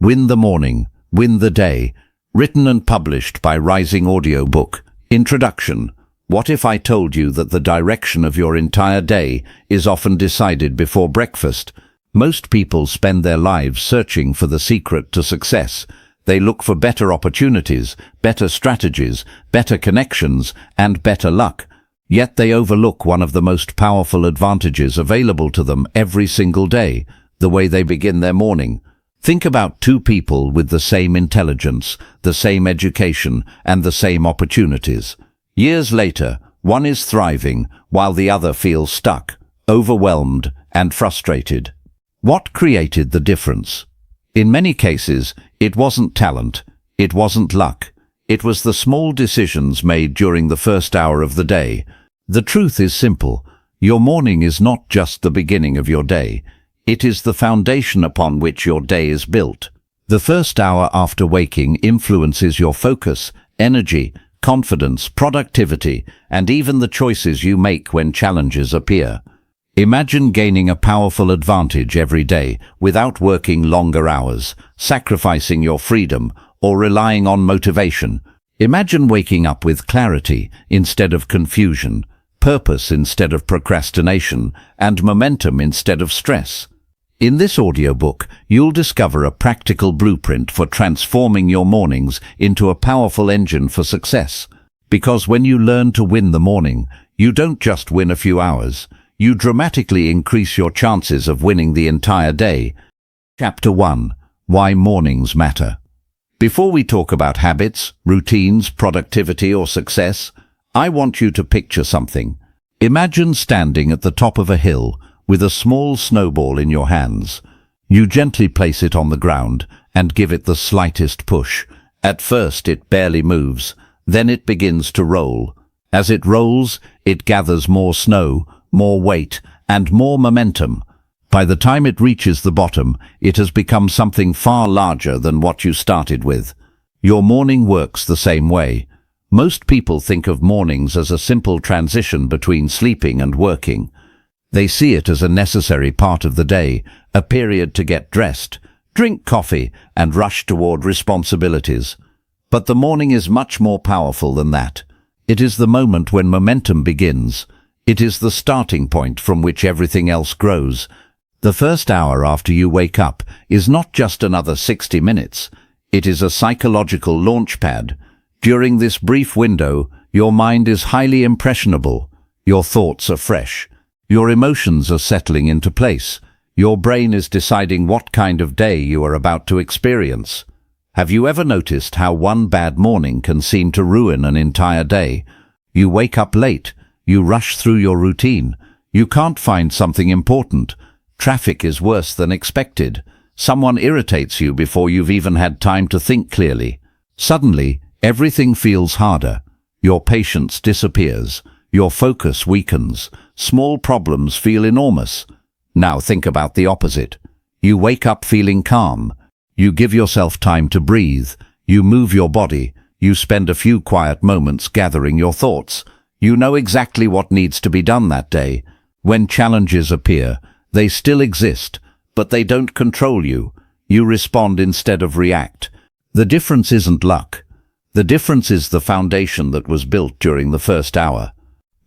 Win the Morning, Win the Day. Written and published by Rising Audiobook. Introduction. What if I told you that the direction of your entire day is often decided before breakfast? Most people spend their lives searching for the secret to success. They look for better opportunities, better strategies, better connections, and better luck. Yet they overlook one of the most powerful advantages available to them every single day: the way they begin their morning. Think about two people with the same intelligence, the same education, and the same opportunities. Years later, one is thriving, while the other feels stuck, overwhelmed, and frustrated. What created the difference? In many cases, it wasn't talent, it wasn't luck. It was the small decisions made during the first hour of the day. The truth is simple. Your morning is not just the beginning of your day. It is the foundation upon which your day is built. The first hour after waking influences your focus, energy, confidence, productivity, and even the choices you make when challenges appear. Imagine gaining a powerful advantage every day without working longer hours, sacrificing your freedom, or relying on motivation. Imagine waking up with clarity instead of confusion, purpose instead of procrastination, and momentum instead of stress. In this audiobook, you'll discover a practical blueprint for transforming your mornings into a powerful engine for success. Because when you learn to win the morning, you don't just win a few hours. You dramatically increase your chances of winning the entire day. Chapter 1. Why Mornings Matter. Before we talk about habits, routines, productivity, or success, I want you to picture something. Imagine standing at the top of a hill with a small snowball in your hands. You gently place it on the ground and give it the slightest push. At first it barely moves, then it begins to roll. As it rolls, it gathers more snow, more weight, and more momentum. By the time it reaches the bottom, it has become something far larger than what you started with. Your morning works the same way. Most people think of mornings as a simple transition between sleeping and working. They see it as a necessary part of the day, a period to get dressed, drink coffee, and rush toward responsibilities. But the morning is much more powerful than that. It is the moment when momentum begins. It is the starting point from which everything else grows. The first hour after you wake up is not just another 60 minutes. It is a psychological launch pad. During this brief window, your mind is highly impressionable. Your thoughts are fresh. Your emotions are settling into place. Your brain is deciding what kind of day you are about to experience. Have you ever noticed how one bad morning can seem to ruin an entire day? You wake up late. You rush through your routine. You can't find something important. Traffic is worse than expected. Someone irritates you before you've even had time to think clearly. Suddenly, everything feels harder. Your patience disappears. Your focus weakens. Small problems feel enormous. Now think about the opposite. You wake up feeling calm. You give yourself time to breathe. You move your body. You spend a few quiet moments gathering your thoughts. You know exactly what needs to be done that day. When challenges appear, they still exist, but they don't control you. You respond instead of react. The difference isn't luck. The difference is the foundation that was built during the first hour.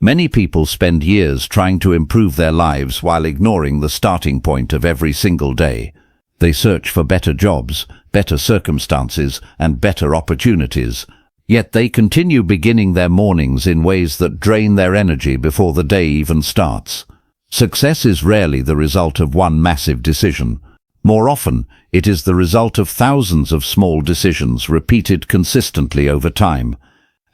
Many people spend years trying to improve their lives while ignoring the starting point of every single day. They search for better jobs, better circumstances, and better opportunities. Yet they continue beginning their mornings in ways that drain their energy before the day even starts. Success is rarely the result of one massive decision. More often, it is the result of thousands of small decisions repeated consistently over time.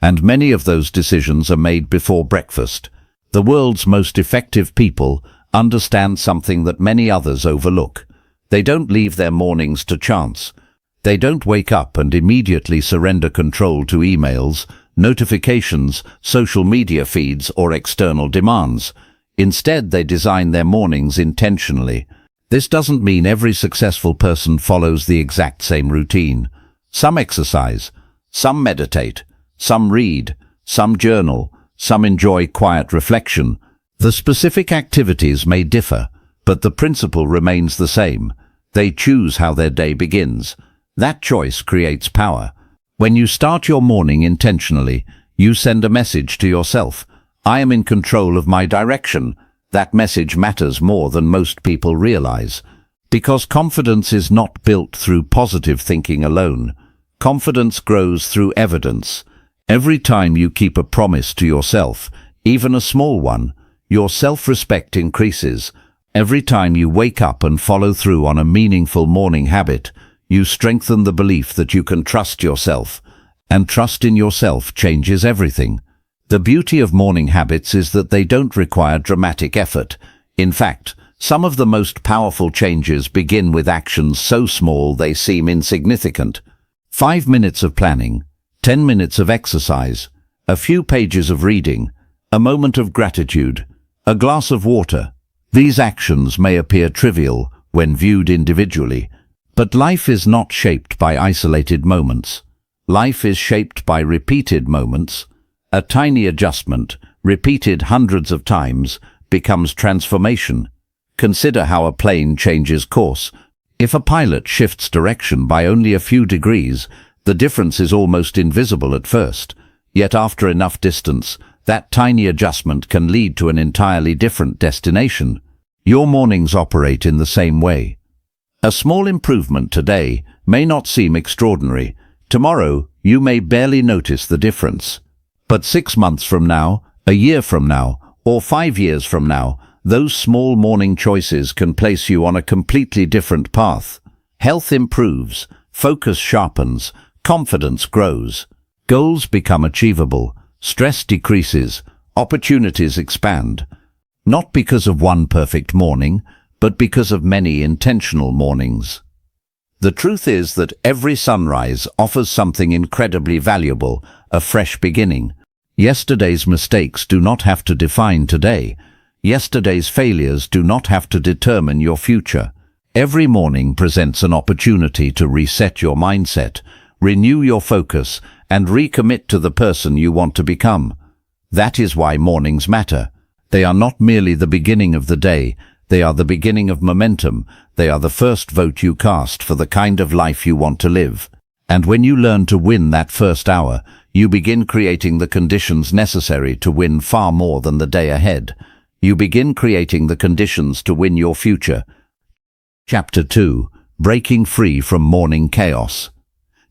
And many of those decisions are made before breakfast. The world's most effective people understand something that many others overlook. They don't leave their mornings to chance. They don't wake up and immediately surrender control to emails, notifications, social media feeds, or external demands. Instead, they design their mornings intentionally. This doesn't mean every successful person follows the exact same routine. Some exercise, some meditate, some read, some journal, some enjoy quiet reflection. The specific activities may differ, but the principle remains the same. They choose how their day begins. That choice creates power. When you start your morning intentionally, you send a message to yourself. I am in control of my direction. That message matters more than most people realize. Because confidence is not built through positive thinking alone. Confidence grows through evidence. Every time you keep a promise to yourself, even a small one, your self-respect increases. Every time you wake up and follow through on a meaningful morning habit, you strengthen the belief that you can trust yourself. And trust in yourself changes everything. The beauty of morning habits is that they don't require dramatic effort. In fact, some of the most powerful changes begin with actions so small they seem insignificant. 5 minutes of planning, 10 minutes of exercise, a few pages of reading, a moment of gratitude, a glass of water. These actions may appear trivial when viewed individually, but life is not shaped by isolated moments. Life is shaped by repeated moments. A tiny adjustment, repeated hundreds of times, becomes transformation. Consider how a plane changes course. If a pilot shifts direction by only a few degrees, the difference is almost invisible at first. Yet after enough distance, that tiny adjustment can lead to an entirely different destination. Your mornings operate in the same way. A small improvement today may not seem extraordinary. Tomorrow, you may barely notice the difference. But 6 months from now, a year from now, or 5 years from now, those small morning choices can place you on a completely different path. Health improves, focus sharpens, confidence grows, goals become achievable, stress decreases, opportunities expand. Not because of one perfect morning, but because of many intentional mornings. The truth is that every sunrise offers something incredibly valuable, a fresh beginning. Yesterday's mistakes do not have to define today. Yesterday's failures do not have to determine your future. Every morning presents an opportunity to reset your mindset, renew your focus, and recommit to the person you want to become. That is why mornings matter. They are not merely the beginning of the day, they are the beginning of momentum. They are the first vote you cast for the kind of life you want to live. And when you learn to win that first hour, you begin creating the conditions necessary to win far more than the day ahead. You begin creating the conditions to win your future. Chapter 2. Breaking Free from Morning Chaos.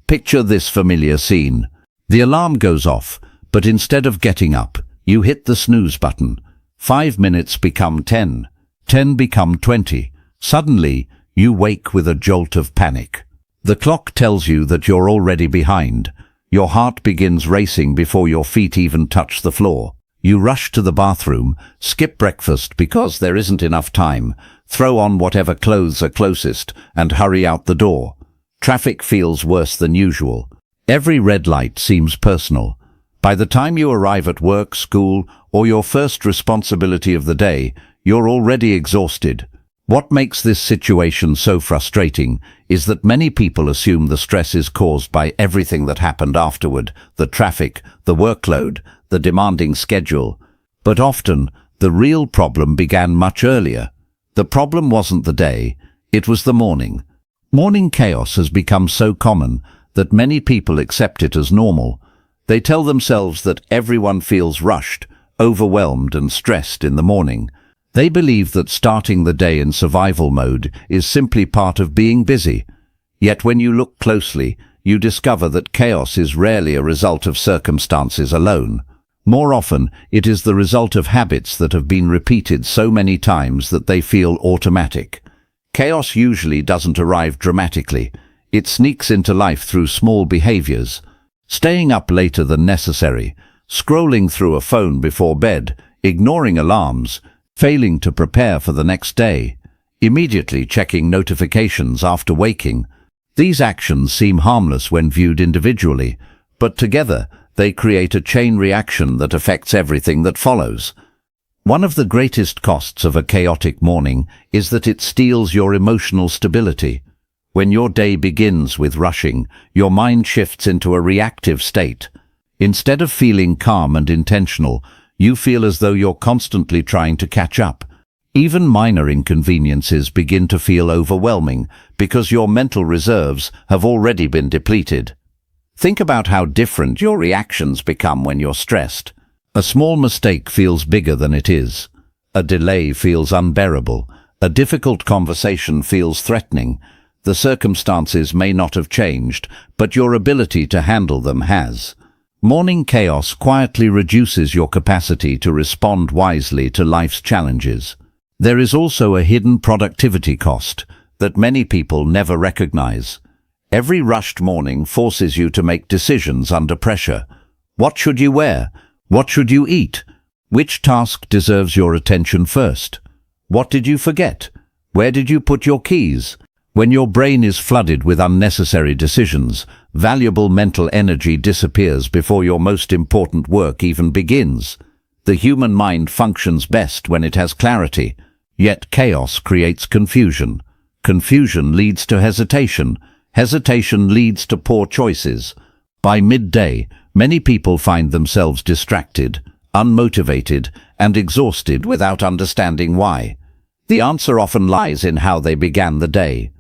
Picture this familiar scene. The alarm goes off, but instead of getting up, you hit the snooze button. 5 minutes become 10. 10 become 20. Suddenly, you wake with a jolt of panic. The clock tells you that you're already behind. Your heart begins racing before your feet even touch the floor. You rush to the bathroom, skip breakfast because there isn't enough time, throw on whatever clothes are closest, and hurry out the door. Traffic feels worse than usual. Every red light seems personal. By the time you arrive at work, school, or your first responsibility of the day, you're already exhausted. What makes this situation so frustrating is that many people assume the stress is caused by everything that happened afterward, the traffic, the workload, the demanding schedule. But often, the real problem began much earlier. The problem wasn't the day, it was the morning. Morning chaos has become so common that many people accept it as normal. They tell themselves that everyone feels rushed, overwhelmed and stressed in the morning. They believe that starting the day in survival mode is simply part of being busy. Yet when you look closely, you discover that chaos is rarely a result of circumstances alone. More often, it is the result of habits that have been repeated so many times that they feel automatic. Chaos usually doesn't arrive dramatically. It sneaks into life through small behaviors. Staying up later than necessary, scrolling through a phone before bed, ignoring alarms, failing to prepare for the next day, immediately checking notifications after waking. These actions seem harmless when viewed individually, but together they create a chain reaction that affects everything that follows. One of the greatest costs of a chaotic morning is that it steals your emotional stability. When your day begins with rushing, your mind shifts into a reactive state. Instead of feeling calm and intentional, you feel as though you're constantly trying to catch up. Even minor inconveniences begin to feel overwhelming because your mental reserves have already been depleted. Think about how different your reactions become when you're stressed. A small mistake feels bigger than it is. A delay feels unbearable. A difficult conversation feels threatening. The circumstances may not have changed, but your ability to handle them has. Morning chaos quietly reduces your capacity to respond wisely to life's challenges. There is also a hidden productivity cost that many people never recognize. Every rushed morning forces you to make decisions under pressure. What should you wear? What should you eat? Which task deserves your attention first? What did you forget? Where did you put your keys? When your brain is flooded with unnecessary decisions, valuable mental energy disappears before your most important work even begins. The human mind functions best when it has clarity, yet chaos creates confusion. Confusion leads to hesitation. Hesitation leads to poor choices. By midday, many people find themselves distracted, unmotivated, and exhausted without understanding why. The answer often lies in how they began the day.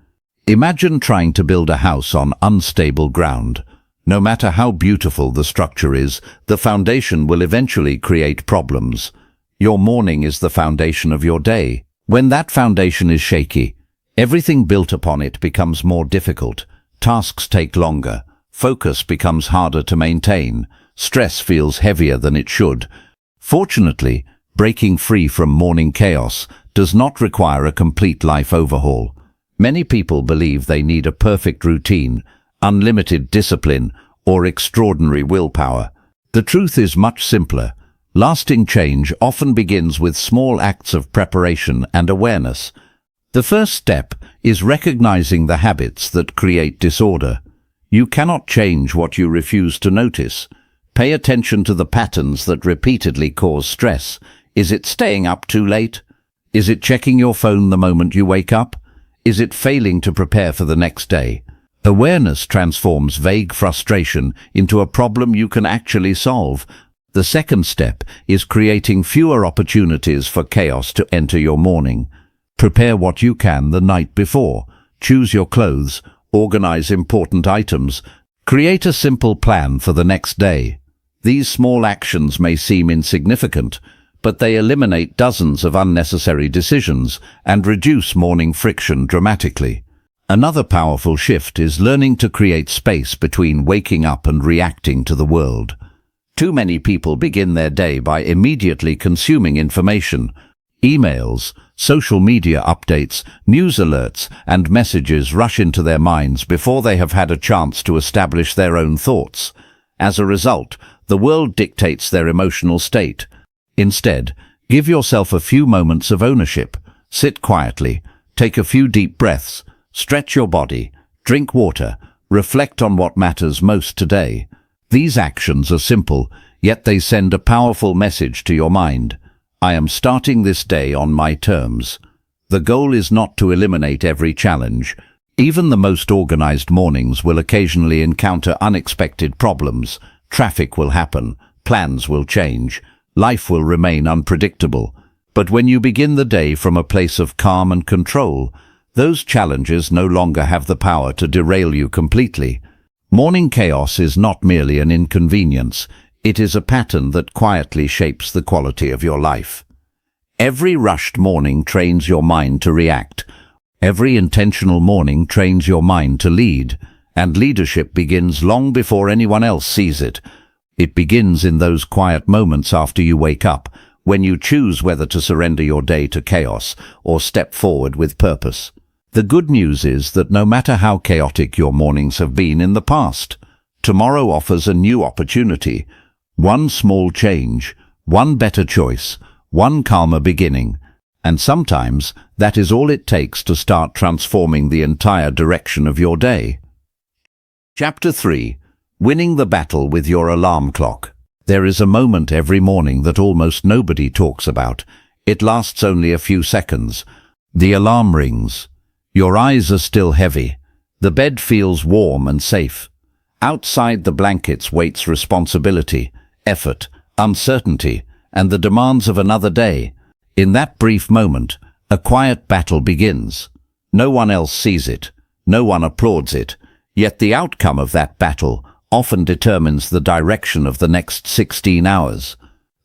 Imagine trying to build a house on unstable ground. No matter how beautiful the structure is, the foundation will eventually create problems. Your morning is the foundation of your day. When that foundation is shaky, everything built upon it becomes more difficult. Tasks take longer. Focus becomes harder to maintain. Stress feels heavier than it should. Fortunately, breaking free from morning chaos does not require a complete life overhaul. Many people believe they need a perfect routine, unlimited discipline, or extraordinary willpower. The truth is much simpler. Lasting change often begins with small acts of preparation and awareness. The first step is recognizing the habits that create disorder. You cannot change what you refuse to notice. Pay attention to the patterns that repeatedly cause stress. Is it staying up too late? Is it checking your phone the moment you wake up? Is it failing to prepare for the next day? Awareness transforms vague frustration into a problem you can actually solve. The second step is creating fewer opportunities for chaos to enter your morning. Prepare what you can the night before. Choose your clothes, organize important items, create a simple plan for the next day. These small actions may seem insignificant, but they eliminate dozens of unnecessary decisions and reduce morning friction dramatically. Another powerful shift is learning to create space between waking up and reacting to the world. Too many people begin their day by immediately consuming information. Emails, social media updates, news alerts, and messages rush into their minds before they have had a chance to establish their own thoughts. As a result, the world dictates their emotional state. Instead, give yourself a few moments of ownership. Sit quietly, take a few deep breaths, stretch your body, drink water, reflect on what matters most today. These actions are simple, yet they send a powerful message to your mind. I am starting this day on my terms. The goal is not to eliminate every challenge. Even the most organized mornings will occasionally encounter unexpected problems. Traffic will happen, plans will change. Life will remain unpredictable, but when you begin the day from a place of calm and control, those challenges no longer have the power to derail you completely. Morning chaos is not merely an inconvenience, it is a pattern that quietly shapes the quality of your life. Every rushed morning trains your mind to react. Every intentional morning trains your mind to lead, and leadership begins long before anyone else sees it. It begins in those quiet moments after you wake up, when you choose whether to surrender your day to chaos or step forward with purpose. The good news is that no matter how chaotic your mornings have been in the past, tomorrow offers a new opportunity. One small change, one better choice, one calmer beginning, and sometimes that is all it takes to start transforming the entire direction of your day. Chapter 3. Winning the battle with your alarm clock. There is a moment every morning that almost nobody talks about. It lasts only a few seconds. The alarm rings. Your eyes are still heavy. The bed feels warm and safe. Outside the blankets waits responsibility, effort, uncertainty, and the demands of another day. In that brief moment, a quiet battle begins. No one else sees it. No one applauds it. Yet the outcome of that battle often determines the direction of the next 16 hours.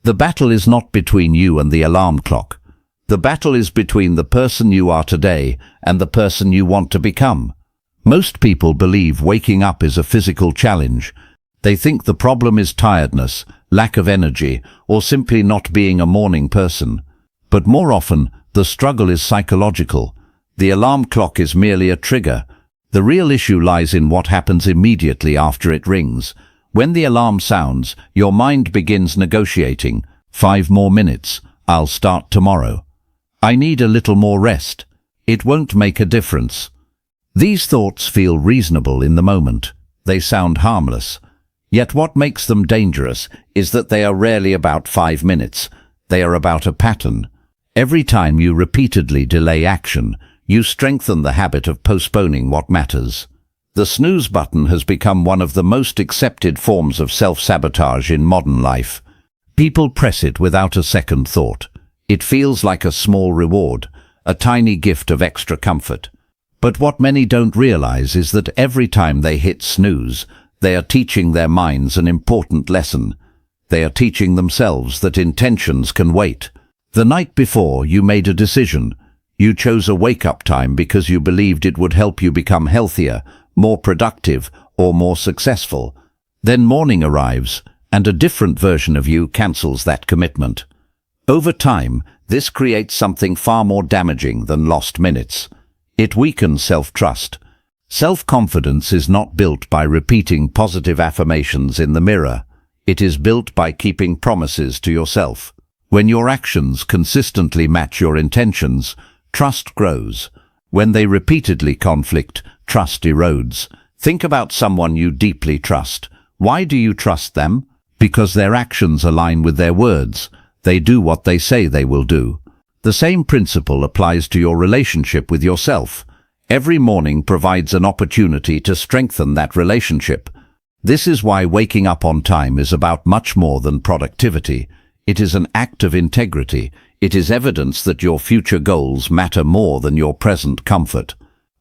The battle is not between you and the alarm clock. The battle is between the person you are today and the person you want to become. Most people believe waking up is a physical challenge. They think the problem is tiredness, lack of energy, or simply not being a morning person. But more often, the struggle is psychological. The alarm clock is merely a trigger. The real issue lies in what happens immediately after it rings. When the alarm sounds, your mind begins negotiating. 5 more minutes. I'll start tomorrow. I need a little more rest. It won't make a difference. These thoughts feel reasonable in the moment. They sound harmless. Yet what makes them dangerous is that they are rarely about 5 minutes. They are about a pattern. Every time you repeatedly delay action, you strengthen the habit of postponing what matters. The snooze button has become one of the most accepted forms of self-sabotage in modern life. People press it without a second thought. It feels like a small reward, a tiny gift of extra comfort. But what many don't realize is that every time they hit snooze, they are teaching their minds an important lesson. They are teaching themselves that intentions can wait. The night before, you made a decision. You chose a wake-up time because you believed it would help you become healthier, more productive, or more successful. Then morning arrives, and a different version of you cancels that commitment. Over time, this creates something far more damaging than lost minutes. It weakens self-trust. Self-confidence is not built by repeating positive affirmations in the mirror. It is built by keeping promises to yourself. When your actions consistently match your intentions, trust grows. When they repeatedly conflict, trust erodes. Think about someone you deeply trust. Why do you trust them? Because their actions align with their words. They do what they say they will do. The same principle applies to your relationship with yourself. Every morning provides an opportunity to strengthen that relationship. This is why waking up on time is about much more than productivity. It is an act of integrity. It is evidence that your future goals matter more than your present comfort.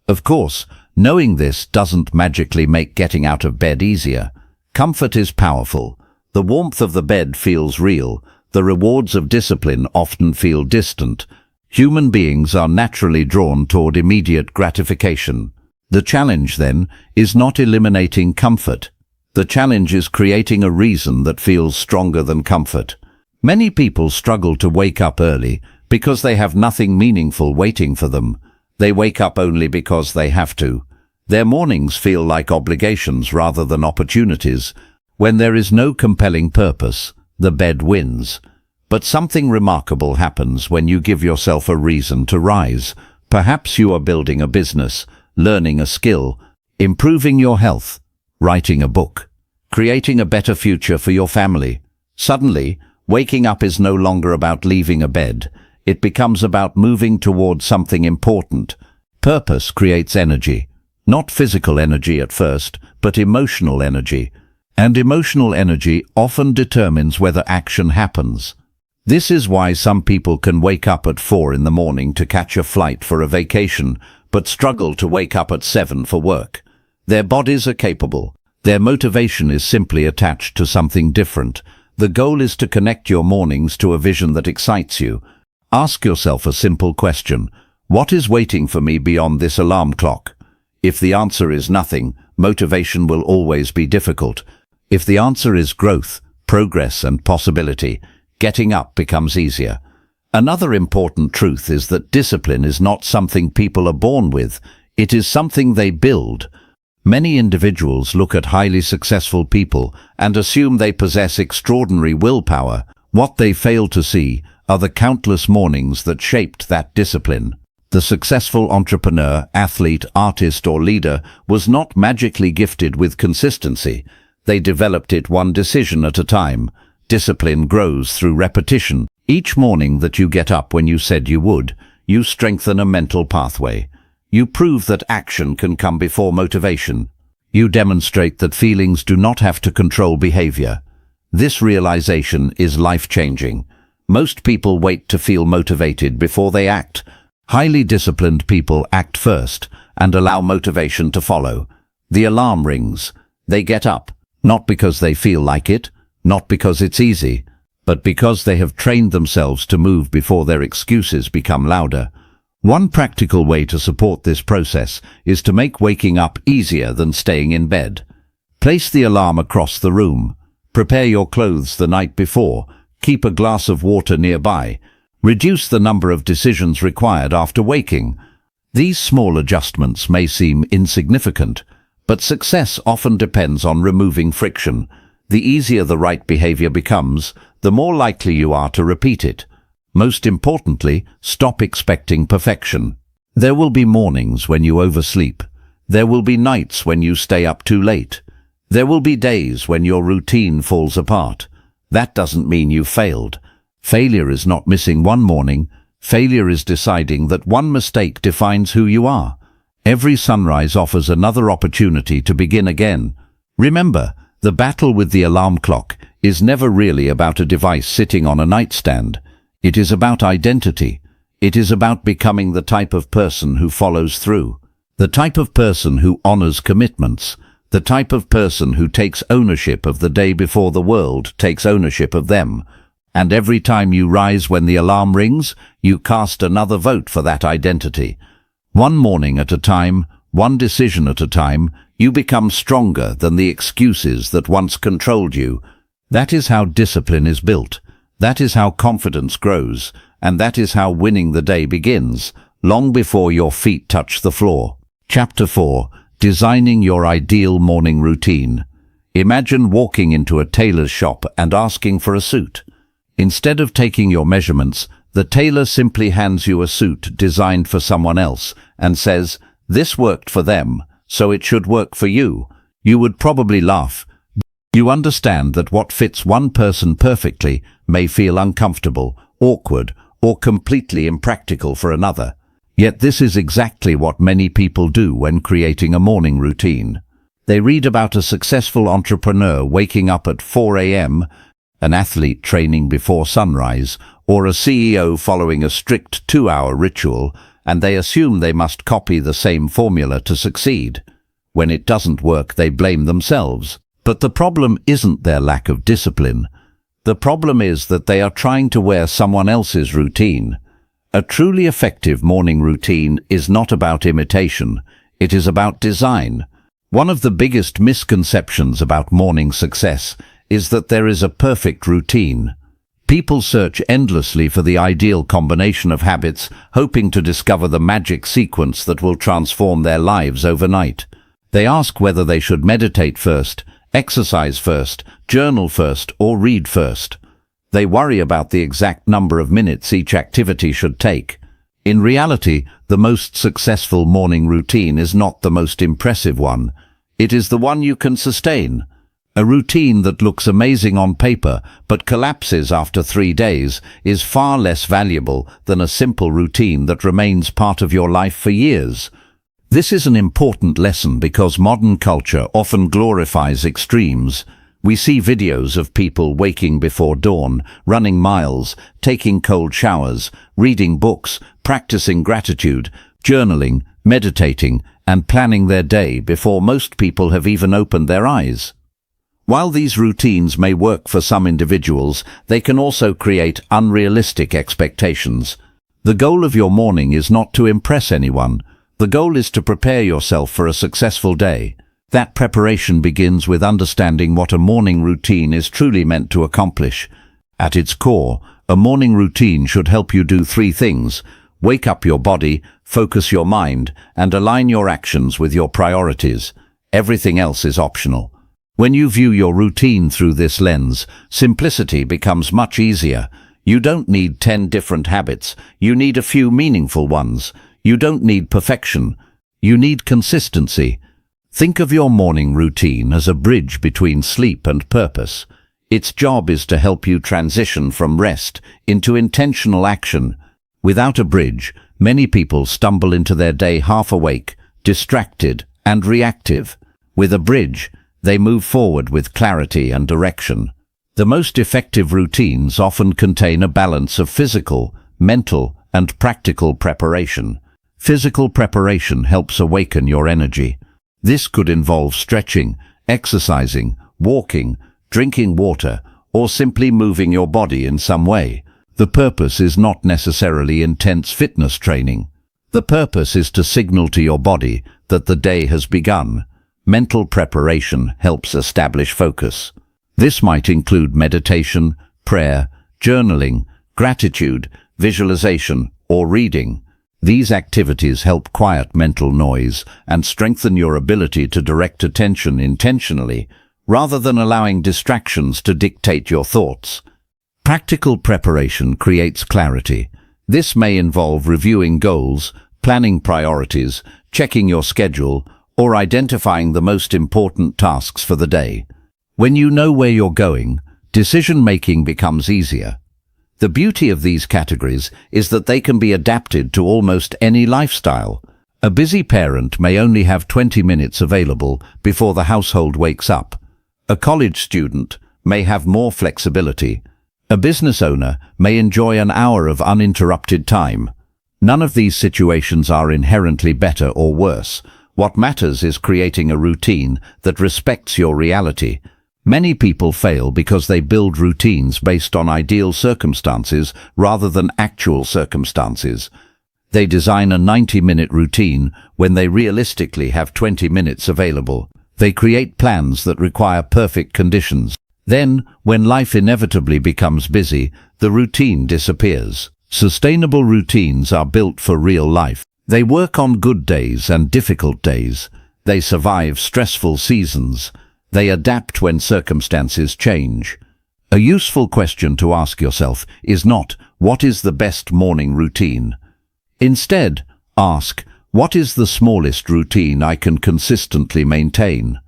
Of course, knowing this doesn't magically make getting out of bed easier. Comfort is powerful. The warmth of the bed feels real. The rewards of discipline often feel distant. Human beings are naturally drawn toward immediate gratification. The challenge, then, is not eliminating comfort. The challenge is creating a reason that feels stronger than comfort. Many people struggle to wake up early because they have nothing meaningful waiting for them. They wake up only because they have to. Their mornings feel like obligations rather than opportunities. When there is no compelling purpose, the bed wins. But something remarkable happens when you give yourself a reason to rise. Perhaps you are building a business, learning a skill, improving your health, writing a book, creating a better future for your family. Suddenly, waking up is no longer about leaving a bed. It becomes about moving towards something important. Purpose creates energy. Not physical energy at first, but emotional energy. And emotional energy often determines whether action happens. This is why some people can wake up at 4 in the morning to catch a flight for a vacation, but struggle to wake up at 7 for work. Their bodies are capable. Their motivation is simply attached to something different. The goal is to connect your mornings to a vision that excites you. Ask yourself a simple question. What is waiting for me beyond this alarm clock? If the answer is nothing, motivation will always be difficult. If the answer is growth, progress, and possibility, getting up becomes easier. Another important truth is that discipline is not something people are born with. It is something they build. Many individuals look at highly successful people and assume they possess extraordinary willpower. What they fail to see are the countless mornings that shaped that discipline. The successful entrepreneur, athlete, artist, or leader was not magically gifted with consistency. They developed it one decision at a time. Discipline grows through repetition. Each morning that you get up when you said you would, you strengthen a mental pathway. You prove that action can come before motivation. You demonstrate that feelings do not have to control behavior. This realization is life-changing. Most people wait to feel motivated before they act. Highly disciplined people act first and allow motivation to follow. The alarm rings. They get up, not because they feel like it, not because it's easy, but because they have trained themselves to move before their excuses become louder. One practical way to support this process is to make waking up easier than staying in bed. Place the alarm across the room. Prepare your clothes the night before. Keep a glass of water nearby. Reduce the number of decisions required after waking. These small adjustments may seem insignificant, but success often depends on removing friction. The easier the right behavior becomes, the more likely you are to repeat it. Most importantly, stop expecting perfection. There will be mornings when you oversleep. There will be nights when you stay up too late. There will be days when your routine falls apart. That doesn't mean you failed. Failure is not missing one morning. Failure is deciding that one mistake defines who you are. Every sunrise offers another opportunity to begin again. Remember, the battle with the alarm clock is never really about a device sitting on a nightstand. It is about identity. It is about becoming the type of person who follows through, the type of person who honors commitments, the type of person who takes ownership of the day before the world takes ownership of them. And every time you rise when the alarm rings, you cast another vote for that identity. One morning at a time, one decision at a time, you become stronger than the excuses that once controlled you. That is how discipline is built. That is how confidence grows, and that is how winning the day begins, long before your feet touch the floor. Chapter 4. Designing your ideal morning routine. Imagine walking into a tailor's shop and asking for a suit. Instead of taking your measurements, the tailor simply hands you a suit designed for someone else and says, "This worked for them, so it should work for you." You would probably laugh. You understand that what fits one person perfectly may feel uncomfortable, awkward, or completely impractical for another. Yet this is exactly what many people do when creating a morning routine. They read about a successful entrepreneur waking up at 4 a.m., an athlete training before sunrise, or a CEO following a strict 2-hour ritual, and they assume they must copy the same formula to succeed. When it doesn't work, they blame themselves. But the problem isn't their lack of discipline. The problem is that they are trying to wear someone else's routine. A truly effective morning routine is not about imitation. It is about design. One of the biggest misconceptions about morning success is that there is a perfect routine. People search endlessly for the ideal combination of habits, hoping to discover the magic sequence that will transform their lives overnight. They ask whether they should meditate first, exercise first, journal first, or read first. They worry about the exact number of minutes each activity should take. In reality, the most successful morning routine is not the most impressive one. It is the one you can sustain. A routine that looks amazing on paper but collapses after 3 days is far less valuable than a simple routine that remains part of your life for years. This is an important lesson because modern culture often glorifies extremes. We see videos of people waking before dawn, running miles, taking cold showers, reading books, practicing gratitude, journaling, meditating, and planning their day before most people have even opened their eyes. While these routines may work for some individuals, they can also create unrealistic expectations. The goal of your morning is not to impress anyone. The goal is to prepare yourself for a successful day. That preparation begins with understanding what a morning routine is truly meant to accomplish. At its core, a morning routine should help you do 3 things: wake up your body, focus your mind, and align your actions with your priorities. Everything else is optional. When you view your routine through this lens, simplicity becomes much easier. You don't need 10 different habits. You need a few meaningful ones. You don't need perfection. You need consistency. Think of your morning routine as a bridge between sleep and purpose. Its job is to help you transition from rest into intentional action. Without a bridge, many people stumble into their day half awake, distracted, and reactive. With a bridge, they move forward with clarity and direction. The most effective routines often contain a balance of physical, mental, and practical preparation. Physical preparation helps awaken your energy. This could involve stretching, exercising, walking, drinking water, or simply moving your body in some way. The purpose is not necessarily intense fitness training. The purpose is to signal to your body that the day has begun. Mental preparation helps establish focus. This might include meditation, prayer, journaling, gratitude, visualization, or reading. These activities help quiet mental noise and strengthen your ability to direct attention intentionally, rather than allowing distractions to dictate your thoughts. Practical preparation creates clarity. This may involve reviewing goals, planning priorities, checking your schedule, or identifying the most important tasks for the day. When you know where you're going, decision-making becomes easier. The beauty of these categories is that they can be adapted to almost any lifestyle. A busy parent may only have 20 minutes available before the household wakes up. A college student may have more flexibility. A business owner may enjoy an hour of uninterrupted time. None of these situations are inherently better or worse. What matters is creating a routine that respects your reality. Many people fail because they build routines based on ideal circumstances rather than actual circumstances. They design a 90-minute routine when they realistically have 20 minutes available. They create plans that require perfect conditions. Then, when life inevitably becomes busy, the routine disappears. Sustainable routines are built for real life. They work on good days and difficult days. They survive stressful seasons. They adapt when circumstances change. A useful question to ask yourself is not, what is the best morning routine? Instead, ask, what is the smallest routine I can consistently maintain?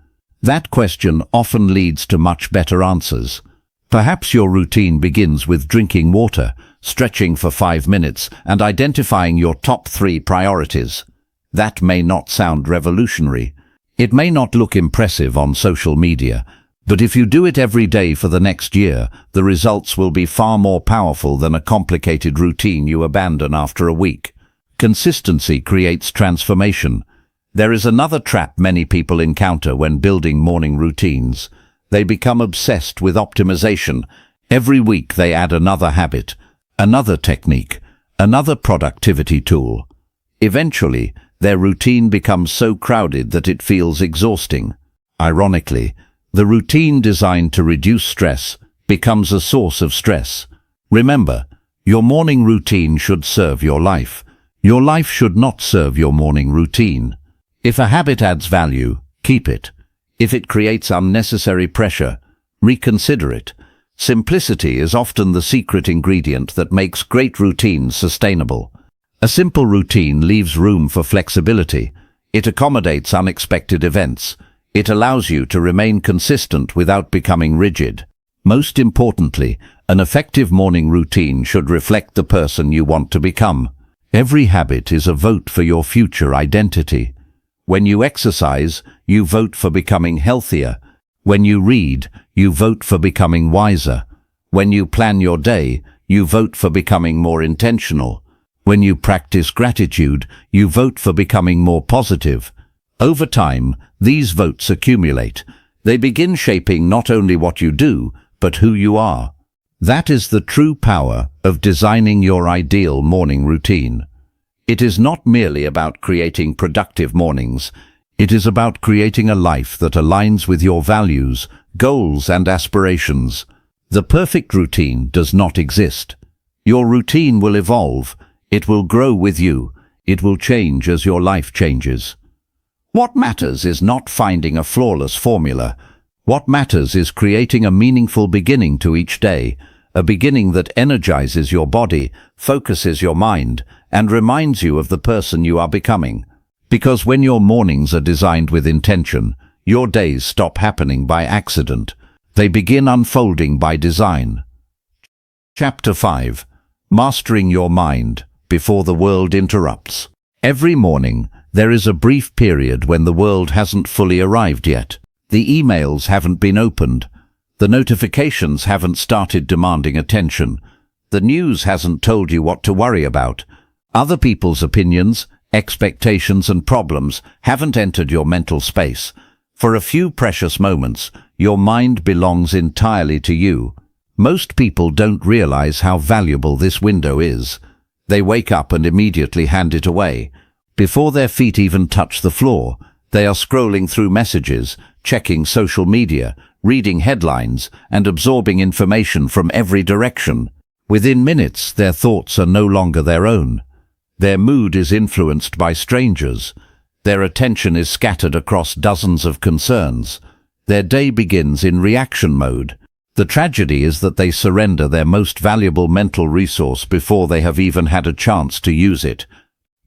That question often leads to much better answers. Perhaps your routine begins with drinking water, stretching for 5 minutes, and identifying your top 3 priorities. That may not sound revolutionary. It may not look impressive on social media, but if you do it every day for the next year, the results will be far more powerful than a complicated routine you abandon after a week. Consistency creates transformation. There is another trap many people encounter when building morning routines. They become obsessed with optimization. Every week they add another habit, another technique, another productivity tool. Eventually, their routine becomes so crowded that it feels exhausting. Ironically, the routine designed to reduce stress becomes a source of stress. Remember, your morning routine should serve your life. Your life should not serve your morning routine. If a habit adds value, keep it. If it creates unnecessary pressure, reconsider it. Simplicity is often the secret ingredient that makes great routines sustainable. A simple routine leaves room for flexibility. It accommodates unexpected events. It allows you to remain consistent without becoming rigid. Most importantly, an effective morning routine should reflect the person you want to become. Every habit is a vote for your future identity. When you exercise, you vote for becoming healthier. When you read, you vote for becoming wiser. When you plan your day, you vote for becoming more intentional. When you practice gratitude, you vote for becoming more positive. Over time, these votes accumulate. They begin shaping not only what you do, but who you are. That is the true power of designing your ideal morning routine. It is not merely about creating productive mornings. It is about creating a life that aligns with your values, goals, and aspirations. The perfect routine does not exist. Your routine will evolve. It will grow with you. It will change as your life changes. What matters is not finding a flawless formula. What matters is creating a meaningful beginning to each day, a beginning that energizes your body, focuses your mind, and reminds you of the person you are becoming. Because when your mornings are designed with intention, your days stop happening by accident. They begin unfolding by design. Chapter 5. Mastering your mind before the world interrupts. Every morning, there is a brief period when the world hasn't fully arrived yet. The emails haven't been opened. The notifications haven't started demanding attention. The news hasn't told you what to worry about. Other people's opinions, expectations and problems haven't entered your mental space. For a few precious moments, your mind belongs entirely to you. Most people don't realize how valuable this window is. They wake up and immediately hand it away. Before their feet even touch the floor, they are scrolling through messages, checking social media, reading headlines, and absorbing information from every direction. Within minutes, their thoughts are no longer their own. Their mood is influenced by strangers. Their attention is scattered across dozens of concerns. Their day begins in reaction mode. The tragedy is that they surrender their most valuable mental resource before they have even had a chance to use it.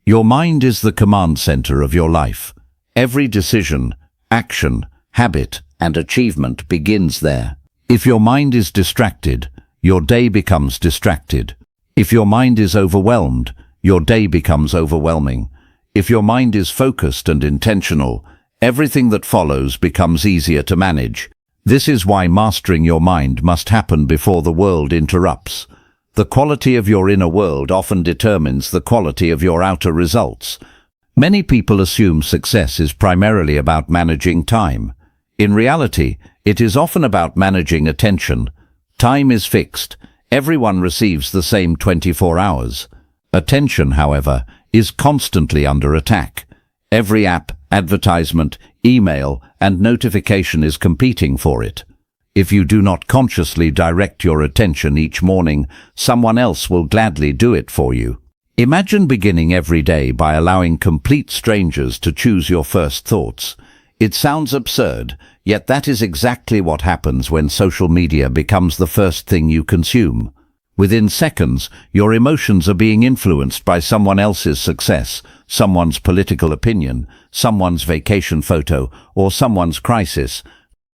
Your mind is the command center of your life. Every decision, action, habit, and achievement begins there. If your mind is distracted, your day becomes distracted. If your mind is overwhelmed, your day becomes overwhelming. If your mind is focused and intentional, everything that follows becomes easier to manage. This is why mastering your mind must happen before the world interrupts. The quality of your inner world often determines the quality of your outer results. Many people assume success is primarily about managing time. In reality, it is often about managing attention. Time is fixed. Everyone receives the same 24 hours. Attention, however, is constantly under attack. Every app, advertisement, email, and notification is competing for it. If you do not consciously direct your attention each morning, someone else will gladly do it for you. Imagine beginning every day by allowing complete strangers to choose your first thoughts. It sounds absurd, yet that is exactly what happens when social media becomes the first thing you consume. Within seconds, your emotions are being influenced by someone else's success, someone's political opinion, someone's vacation photo, or someone's crisis.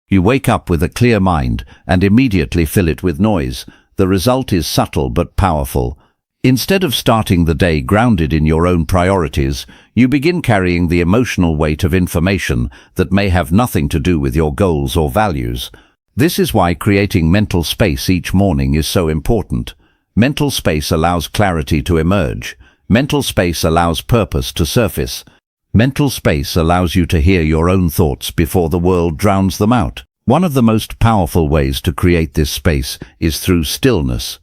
You wake up with a clear mind and immediately fill it with noise. The result is subtle but powerful. Instead of starting the day grounded in your own priorities, you begin carrying the emotional weight of information that may have nothing to do with your goals or values. This is why creating mental space each morning is so important. Mental space allows clarity to emerge. Mental space allows purpose to surface. Mental space allows you to hear your own thoughts before the world drowns them out. One of the most powerful ways to create this space is through stillness.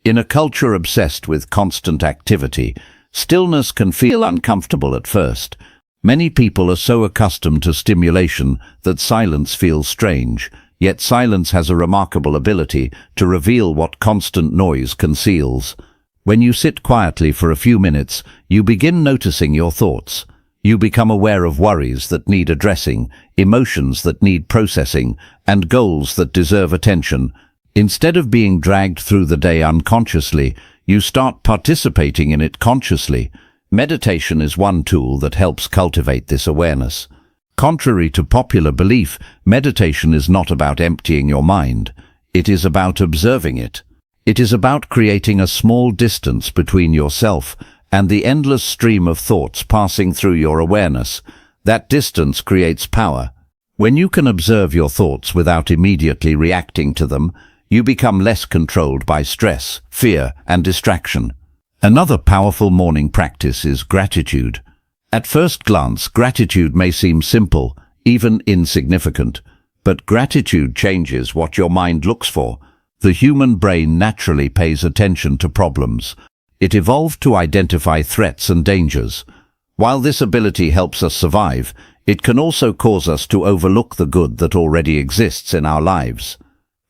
In a culture obsessed with constant activity, stillness can feel uncomfortable at first. Many people are so accustomed to stimulation that silence feels strange. Yet silence has a remarkable ability to reveal what constant noise conceals. When you sit quietly for a few minutes, you begin noticing your thoughts. You become aware of worries that need addressing, emotions that need processing, and goals that deserve attention. Instead of being dragged through the day unconsciously, you start participating in it consciously. Meditation is one tool that helps cultivate this awareness. Contrary to popular belief, meditation is not about emptying your mind. It is about observing it. It is about creating a small distance between yourself and the endless stream of thoughts passing through your awareness. That distance creates power. When you can observe your thoughts without immediately reacting to them, you become less controlled by stress, fear, and distraction. Another powerful morning practice is gratitude. At first glance, gratitude may seem simple, even insignificant, but gratitude changes what your mind looks for. The human brain naturally pays attention to problems. It evolved to identify threats and dangers. While this ability helps us survive, it can also cause us to overlook the good that already exists in our lives.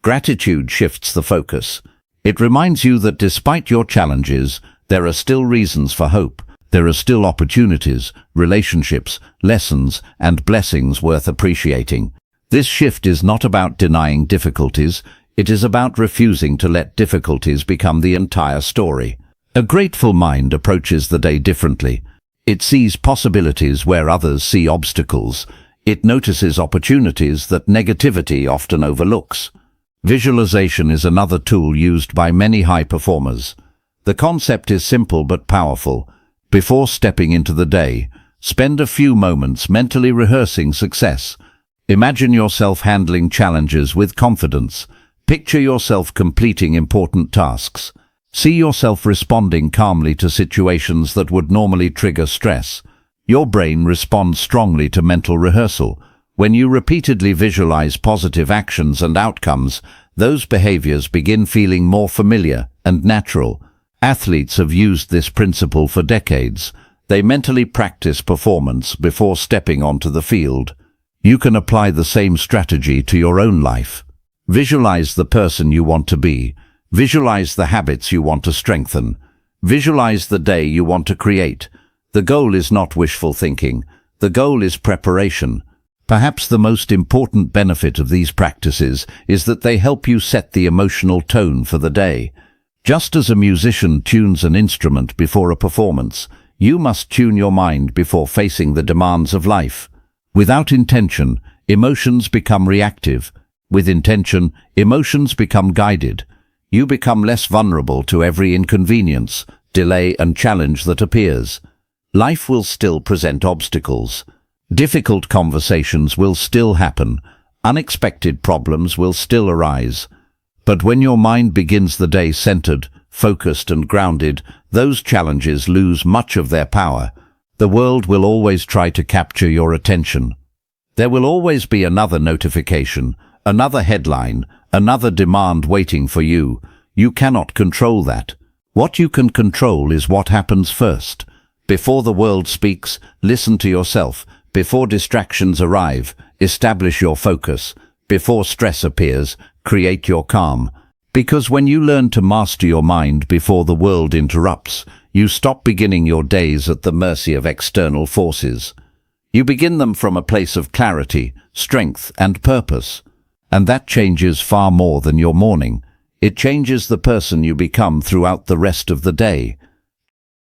Gratitude shifts the focus. It reminds you that despite your challenges, there are still reasons for hope. There are still opportunities, relationships, lessons, and blessings worth appreciating. This shift is not about denying difficulties. It is about refusing to let difficulties become the entire story. A grateful mind approaches the day differently. It sees possibilities where others see obstacles. It notices opportunities that negativity often overlooks. Visualization is another tool used by many high performers. The concept is simple but powerful. Before stepping into the day, spend a few moments mentally rehearsing success. Imagine yourself handling challenges with confidence. Picture yourself completing important tasks. See yourself responding calmly to situations that would normally trigger stress. Your brain responds strongly to mental rehearsal. When you repeatedly visualize positive actions and outcomes, those behaviors begin feeling more familiar and natural. Athletes have used this principle for decades. They mentally practice performance before stepping onto the field. You can apply the same strategy to your own life. Visualize the person you want to be. Visualize the habits you want to strengthen. Visualize the day you want to create. The goal is not wishful thinking. The goal is preparation. Perhaps the most important benefit of these practices is that they help you set the emotional tone for the day. Just as a musician tunes an instrument before a performance, you must tune your mind before facing the demands of life. Without intention, emotions become reactive. With intention, emotions become guided. You become less vulnerable to every inconvenience, delay and challenge that appears. Life will still present obstacles. Difficult conversations will still happen. Unexpected problems will still arise. But when your mind begins the day centered, focused and grounded, those challenges lose much of their power. The world will always try to capture your attention. There will always be another notification, another headline, another demand waiting for you. You cannot control that. What you can control is what happens first. Before the world speaks, listen to yourself. Before distractions arrive, establish your focus. Before stress appears, create your calm. Because when you learn to master your mind before the world interrupts, you stop beginning your days at the mercy of external forces. You begin them from a place of clarity, strength and purpose. And that changes far more than your morning. It changes the person you become throughout the rest of the day.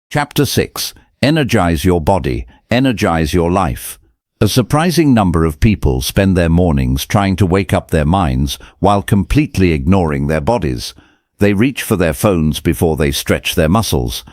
Chapter 6. Energize your body, energize your life. A surprising number of people spend their mornings trying to wake up their minds while completely ignoring their bodies. They reach for their phones before they stretch their muscles.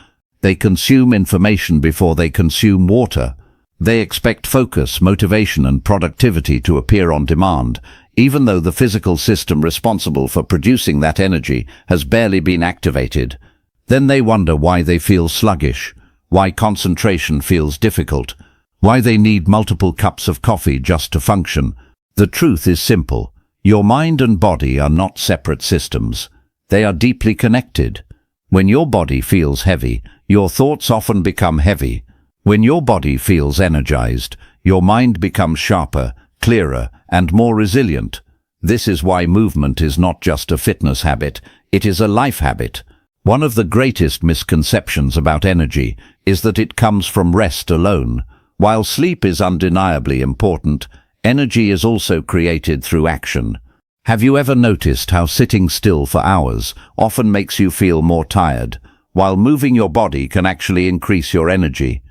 They consume information before they consume water. They expect focus, motivation and productivity to appear on demand, even though the physical system responsible for producing that energy has barely been activated. Then they wonder why they feel sluggish, why concentration feels difficult, why they need multiple cups of coffee just to function. The truth is simple. Your mind and body are not separate systems. They are deeply connected. When your body feels heavy, your thoughts often become heavy. When your body feels energized, your mind becomes sharper, clearer, and more resilient. This is why movement is not just a fitness habit, it is a life habit. One of the greatest misconceptions about energy is that it comes from rest alone. While sleep is undeniably important, energy is also created through action. Have you ever noticed how sitting still for hours often makes you feel more tired, while moving your body can actually increase your energy?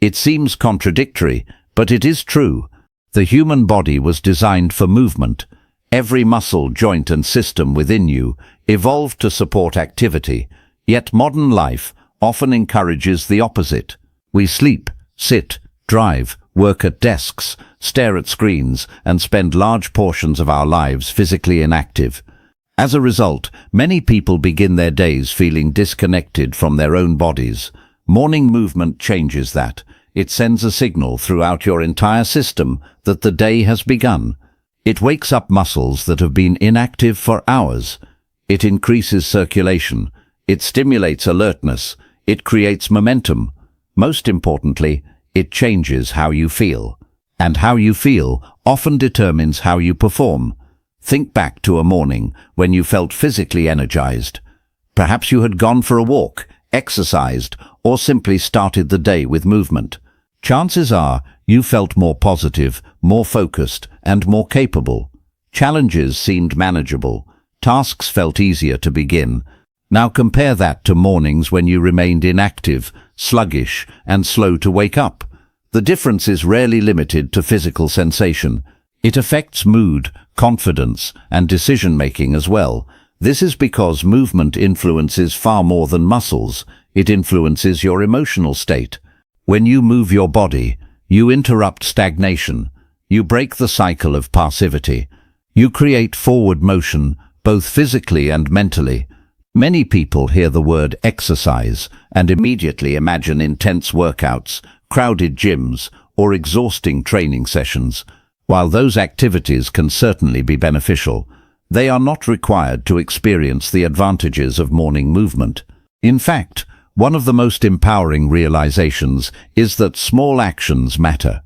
It seems contradictory, but it is true. The human body was designed for movement. Every muscle, joint and system within you evolved to support activity. Yet modern life often encourages the opposite. We sleep, sit, drive, work at desks, stare at screens, and spend large portions of our lives physically inactive. As a result, many people begin their days feeling disconnected from their own bodies. Morning movement changes that. It sends a signal throughout your entire system that the day has begun. It wakes up muscles that have been inactive for hours. It increases circulation. It stimulates alertness. It creates momentum. Most importantly, it changes how you feel. And how you feel often determines how you perform. Think back to a morning when you felt physically energized. Perhaps you had gone for a walk, exercised, or simply started the day with movement. Chances are you felt more positive, more focused, and more capable. Challenges seemed manageable. Tasks felt easier to begin. Now compare that to mornings when you remained inactive, sluggish, and slow to wake up. The difference is rarely limited to physical sensation. It affects mood, confidence, and decision-making as well. This is because movement influences far more than muscles. It influences your emotional state. When you move your body, you interrupt stagnation. You break the cycle of passivity. You create forward motion, both physically and mentally. Many people hear the word exercise and immediately imagine intense workouts, crowded gyms, or exhausting training sessions. While those activities can certainly be beneficial, they are not required to experience the advantages of morning movement. In fact, one of the most empowering realizations is that small actions matter.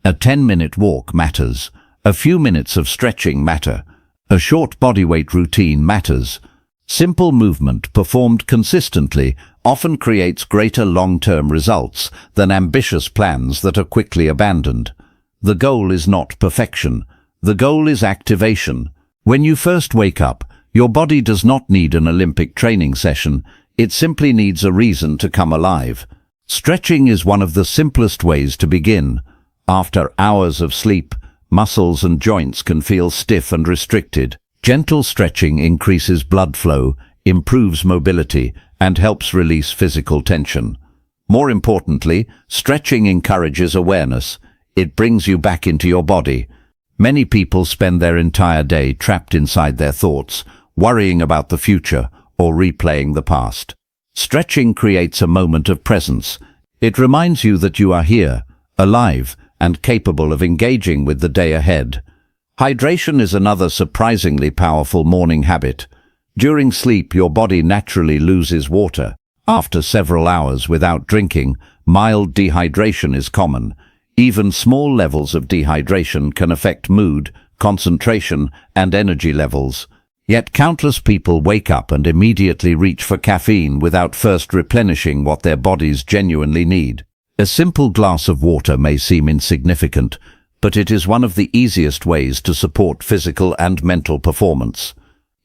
A 10-minute walk matters. A few minutes of stretching matter. A short bodyweight routine matters. Simple movement performed consistently often creates greater long-term results than ambitious plans that are quickly abandoned. The goal is not perfection. The goal is activation. When you first wake up, your body does not need an Olympic training session. It simply needs a reason to come alive. Stretching is one of the simplest ways to begin. After hours of sleep, muscles and joints can feel stiff and restricted. Gentle stretching increases blood flow, improves mobility, and helps release physical tension. More importantly, stretching encourages awareness. It brings you back into your body. Many people spend their entire day trapped inside their thoughts, worrying about the future or replaying the past. Stretching creates a moment of presence. It reminds you that you are here, alive, and capable of engaging with the day ahead. Hydration is another surprisingly powerful morning habit. During sleep, your body naturally loses water. After several hours without drinking, mild dehydration is common. Even small levels of dehydration can affect mood, concentration, and energy levels. Yet countless people wake up and immediately reach for caffeine without first replenishing what their bodies genuinely need. A simple glass of water may seem insignificant, but it is one of the easiest ways to support physical and mental performance.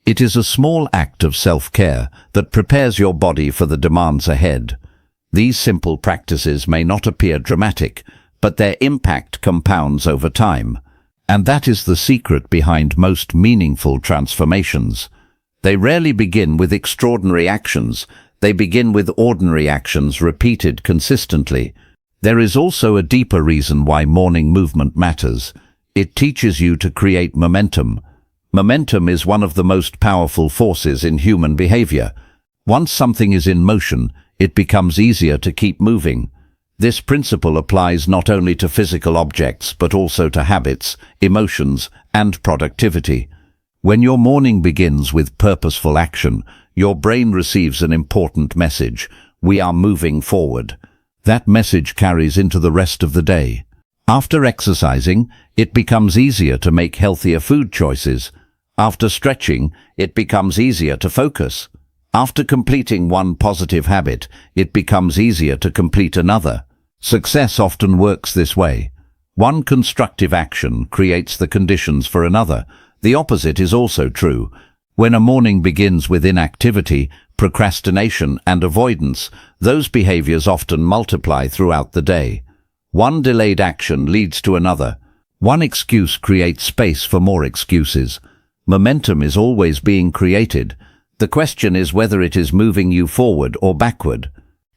It is a small act of self-care that prepares your body for the demands ahead. These simple practices may not appear dramatic, but their impact compounds over time. And that is the secret behind most meaningful transformations. They rarely begin with extraordinary actions. They begin with ordinary actions repeated consistently. There is also a deeper reason why morning movement matters. It teaches you to create momentum. Momentum is one of the most powerful forces in human behavior. Once something is in motion, it becomes easier to keep moving. This principle applies not only to physical objects, but also to habits, emotions, and productivity. When your morning begins with purposeful action, your brain receives an important message. We are moving forward. That message carries into the rest of the day. After exercising, it becomes easier to make healthier food choices. After stretching, it becomes easier to focus. After completing one positive habit, it becomes easier to complete another. Success often works this way. One constructive action creates the conditions for another. The opposite is also true. When a morning begins with inactivity, procrastination, and avoidance, those behaviors often multiply throughout the day. One delayed action leads to another. One excuse creates space for more excuses. Momentum is always being created. The question is whether it is moving you forward or backward.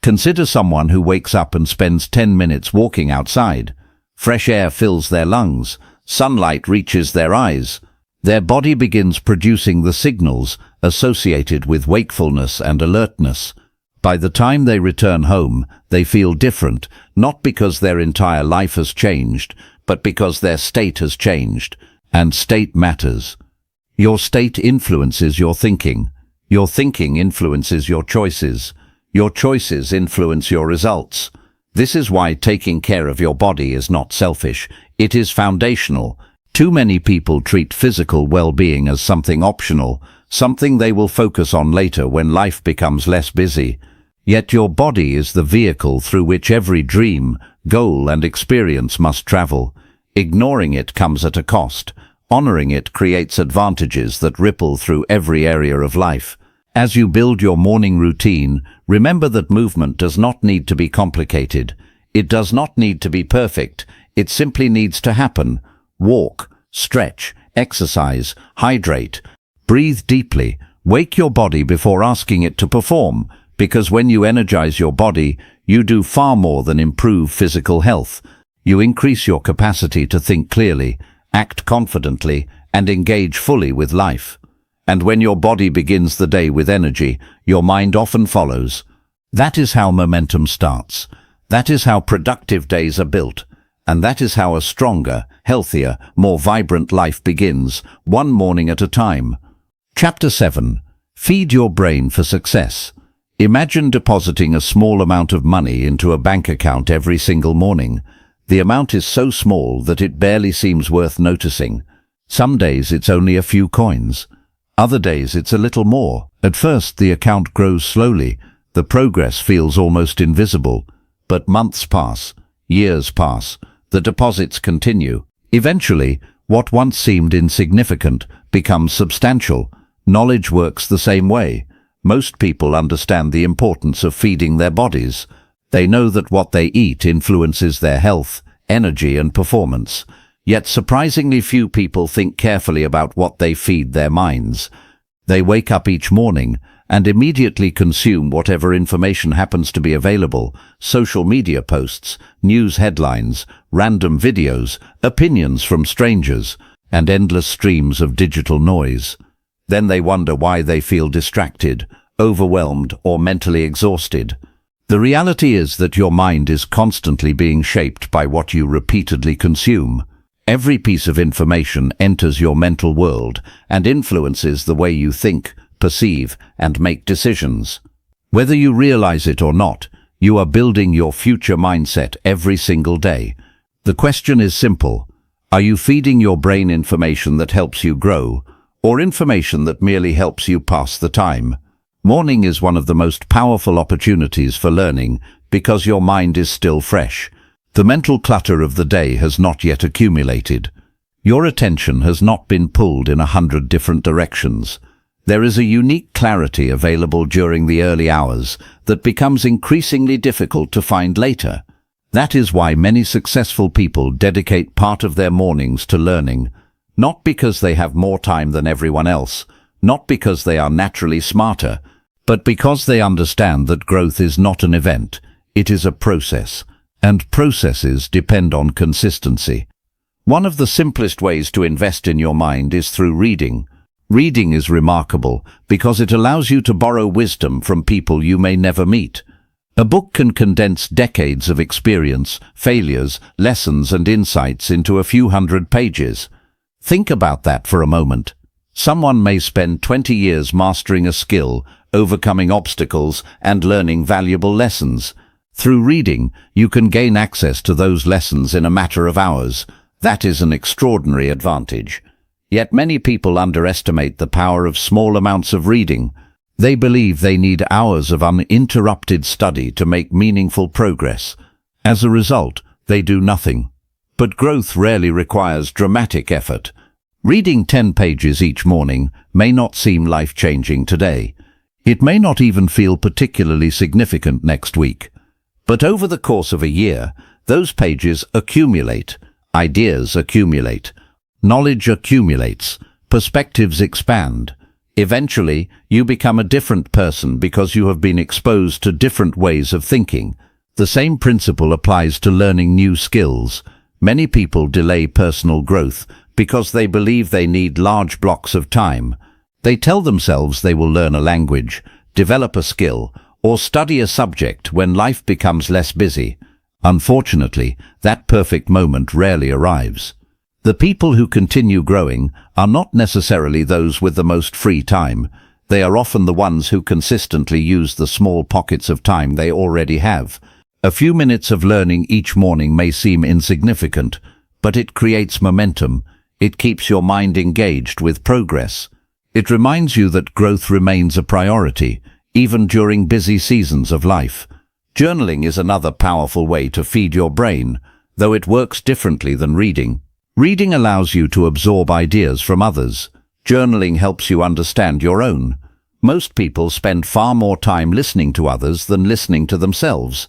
Consider someone who wakes up and spends 10 minutes walking outside. Fresh air fills their lungs. Sunlight reaches their eyes. Their body begins producing the signals associated with wakefulness and alertness. By the time they return home, they feel different, not because their entire life has changed, but because their state has changed. And state matters. Your state influences your thinking. Your thinking influences your choices. Your choices influence your results. This is why taking care of your body is not selfish. It is foundational. Too many people treat physical well-being as something optional, something they will focus on later when life becomes less busy. Yet your body is the vehicle through which every dream, goal, and experience must travel. Ignoring it comes at a cost. Honoring it creates advantages that ripple through every area of life. As you build your morning routine, remember that movement does not need to be complicated. It does not need to be perfect. It simply needs to happen. Walk, stretch, exercise, hydrate. Breathe deeply. Wake your body before asking it to perform, because when you energize your body, you do far more than improve physical health. You increase your capacity to think clearly, act confidently, and engage fully with life. And when your body begins the day with energy, your mind often follows. That is how momentum starts. That is how productive days are built. And that is how a stronger, healthier, more vibrant life begins, one morning at a time. Chapter 7. Feed your brain for success. Imagine depositing a small amount of money into a bank account every single morning. The amount is so small that it barely seems worth noticing. Some days it's only a few coins. Other days it's a little more. At first the account grows slowly. The progress feels almost invisible. But months pass. Years pass. The deposits continue. Eventually, what once seemed insignificant becomes substantial. Knowledge works the same way. Most people understand the importance of feeding their bodies. They know that what they eat influences their health, energy, and performance. Yet surprisingly few people think carefully about what they feed their minds. They wake up each morning and immediately consume whatever information happens to be available: social media posts, news headlines, random videos, opinions from strangers, and endless streams of digital noise. Then they wonder why they feel distracted, overwhelmed, or mentally exhausted. The reality is that your mind is constantly being shaped by what you repeatedly consume. Every piece of information enters your mental world and influences the way you think, perceive, and make decisions. Whether you realize it or not, you are building your future mindset every single day. The question is simple: are you feeding your brain information that helps you grow, or information that merely helps you pass the time? Morning is one of the most powerful opportunities for learning because your mind is still fresh. The mental clutter of the day has not yet accumulated. Your attention has not been pulled in 100 different directions. There is a unique clarity available during the early hours that becomes increasingly difficult to find later. That is why many successful people dedicate part of their mornings to learning, not because they have more time than everyone else, not because they are naturally smarter, but because they understand that growth is not an event, it is a process, and processes depend on consistency. One of the simplest ways to invest in your mind is through reading. Reading is remarkable because it allows you to borrow wisdom from people you may never meet. A book can condense decades of experience, failures, lessons, and insights into a few hundred pages. Think about that for a moment. Someone may spend 20 years mastering a skill, overcoming obstacles, and learning valuable lessons. Through reading, you can gain access to those lessons in a matter of hours. That is an extraordinary advantage. Yet many people underestimate the power of small amounts of reading. They believe they need hours of uninterrupted study to make meaningful progress. As a result, they do nothing. But growth rarely requires dramatic effort. Reading 10 pages each morning may not seem life-changing today. It may not even feel particularly significant next week. But over the course of a year, those pages accumulate. Ideas accumulate. Knowledge accumulates. Perspectives expand. Eventually, you become a different person because you have been exposed to different ways of thinking. The same principle applies to learning new skills. Many people delay personal growth because they believe they need large blocks of time. They tell themselves they will learn a language, develop a skill, or study a subject when life becomes less busy. Unfortunately, that perfect moment rarely arrives. The people who continue growing are not necessarily those with the most free time. They are often the ones who consistently use the small pockets of time they already have. A few minutes of learning each morning may seem insignificant, but it creates momentum. It keeps your mind engaged with progress. It reminds you that growth remains a priority, even during busy seasons of life. Journaling is another powerful way to feed your brain, though it works differently than reading. Reading allows you to absorb ideas from others. Journaling helps you understand your own. Most people spend far more time listening to others than listening to themselves.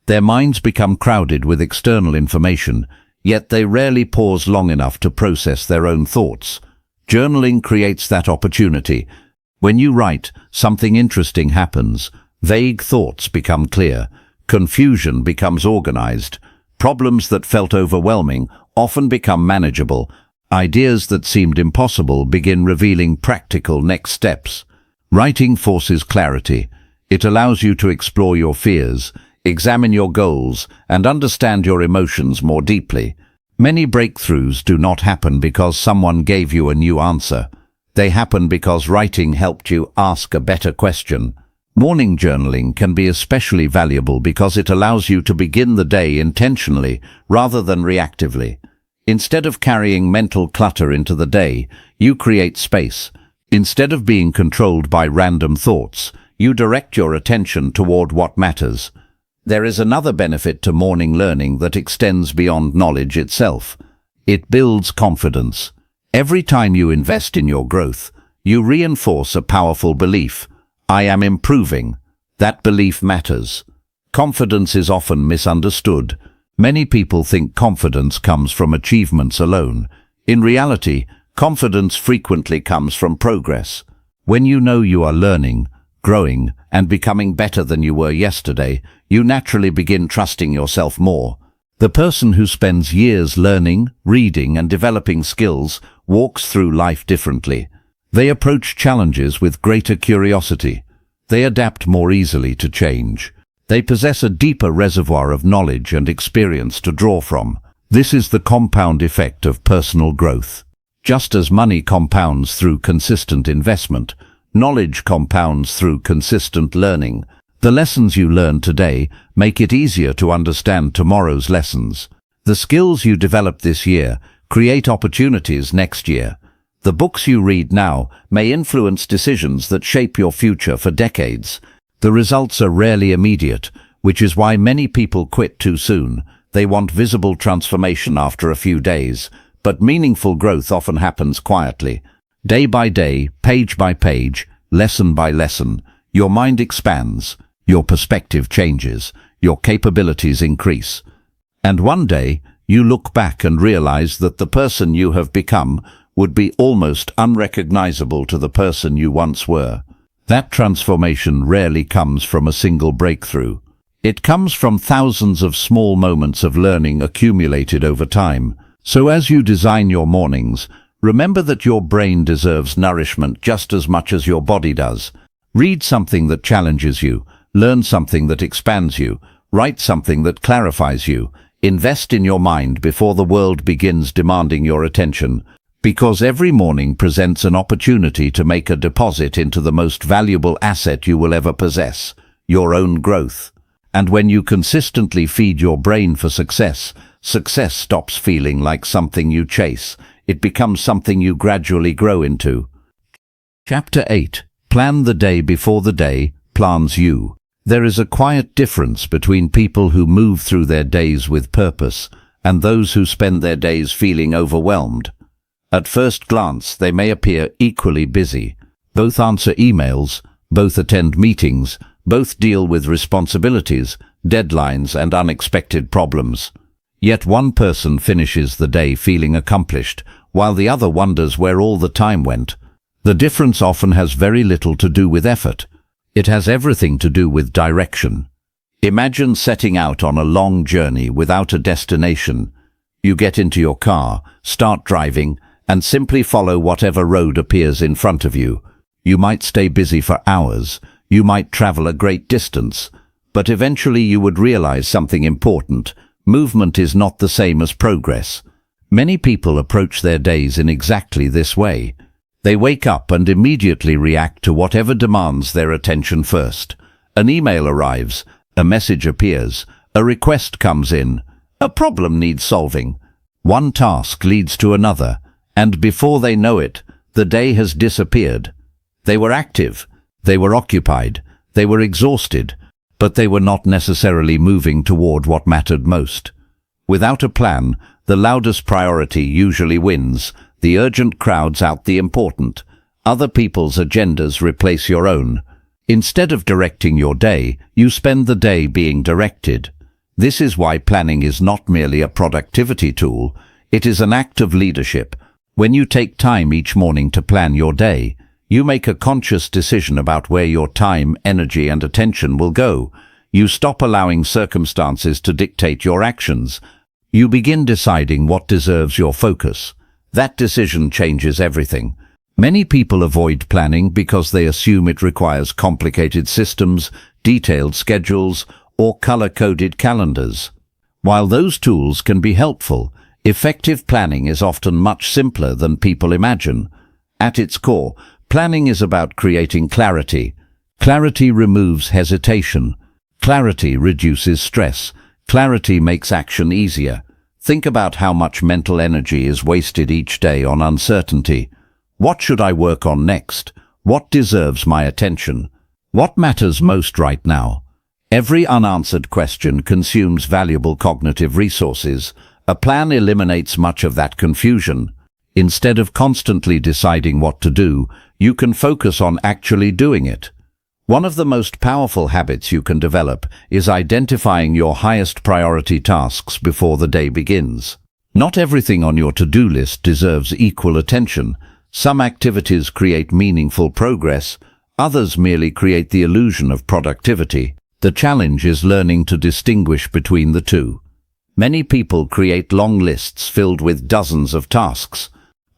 Their minds become crowded with external information, yet they rarely pause long enough to process their own thoughts. Journaling creates that opportunity. When you write, something interesting happens. Vague thoughts become clear. Confusion becomes organized. Problems that felt overwhelming often become manageable. Ideas that seemed impossible begin revealing practical next steps. Writing forces clarity. It allows you to explore your fears, examine your goals, and understand your emotions more deeply. Many breakthroughs do not happen because someone gave you a new answer. They happen because writing helped you ask a better question. Morning journaling can be especially valuable because it allows you to begin the day intentionally rather than reactively. Instead of carrying mental clutter into the day, you create space. Instead of being controlled by random thoughts, you direct your attention toward what matters. There is another benefit to morning learning that extends beyond knowledge itself. It builds confidence. Every time you invest in your growth, you reinforce a powerful belief. I am improving. That belief matters. Confidence is often misunderstood. Many people think confidence comes from achievements alone. In reality, confidence frequently comes from progress. When you know you are learning, growing, and becoming better than you were yesterday, you naturally begin trusting yourself more. The person who spends years learning, reading, and developing skills walks through life differently. They approach challenges with greater curiosity. They adapt more easily to change. They possess a deeper reservoir of knowledge and experience to draw from. This is the compound effect of personal growth. Just as money compounds through consistent investment, knowledge compounds through consistent learning. The lessons you learn today make it easier to understand tomorrow's lessons. The skills you develop this year create opportunities next year. The books you read now may influence decisions that shape your future for decades. The results are rarely immediate, which is why many people quit too soon. They want visible transformation after a few days, but meaningful growth often happens quietly. Day by day, page by page, lesson by lesson, your mind expands, your perspective changes, your capabilities increase. And one day, you look back and realize that the person you have become would be almost unrecognizable to the person you once were. That transformation rarely comes from a single breakthrough. It comes from thousands of small moments of learning accumulated over time. So as you design your mornings, remember that your brain deserves nourishment just as much as your body does. Read something that challenges you, learn something that expands you, write something that clarifies you. Invest in your mind before the world begins demanding your attention, because every morning presents an opportunity to make a deposit into the most valuable asset you will ever possess, your own growth. And when you consistently feed your brain for success, success stops feeling like something you chase. It becomes something you gradually grow into. Chapter 8. Plan the day before the day plans you. There is a quiet difference between people who move through their days with purpose and those who spend their days feeling overwhelmed. At first glance, they may appear equally busy. Both answer emails, both attend meetings, both deal with responsibilities, deadlines, and unexpected problems. Yet one person finishes the day feeling accomplished, while the other wonders where all the time went. The difference often has very little to do with effort. It has everything to do with direction. Imagine setting out on a long journey without a destination. You get into your car, start driving, and simply follow whatever road appears in front of you. You might stay busy for hours, you might travel a great distance, but eventually you would realize something important. Movement is not the same as progress. Many people approach their days in exactly this way. They wake up and immediately react to whatever demands their attention first. An email arrives, a message appears, a request comes in, a problem needs solving. One task leads to another, and before they know it, the day has disappeared. They were active, they were occupied, they were exhausted, but they were not necessarily moving toward what mattered most. Without a plan, the loudest priority usually wins. The urgent crowds out the important. Other people's agendas replace your own. Instead of directing your day, you spend the day being directed. This is why planning is not merely a productivity tool. It is an act of leadership. When you take time each morning to plan your day, you make a conscious decision about where your time, energy, and attention will go. You stop allowing circumstances to dictate your actions. You begin deciding what deserves your focus. That decision changes everything. Many people avoid planning because they assume it requires complicated systems, detailed schedules, or color-coded calendars. While those tools can be helpful, effective planning is often much simpler than people imagine. At its core, planning is about creating clarity. Clarity removes hesitation. Clarity reduces stress. Clarity makes action easier. Think about how much mental energy is wasted each day on uncertainty. What should I work on next? What deserves my attention? What matters most right now? Every unanswered question consumes valuable cognitive resources. A plan eliminates much of that confusion. Instead of constantly deciding what to do, you can focus on actually doing it. One of the most powerful habits you can develop is identifying your highest priority tasks before the day begins. Not everything on your to-do list deserves equal attention. Some activities create meaningful progress, others merely create the illusion of productivity. The challenge is learning to distinguish between the two. Many people create long lists filled with dozens of tasks.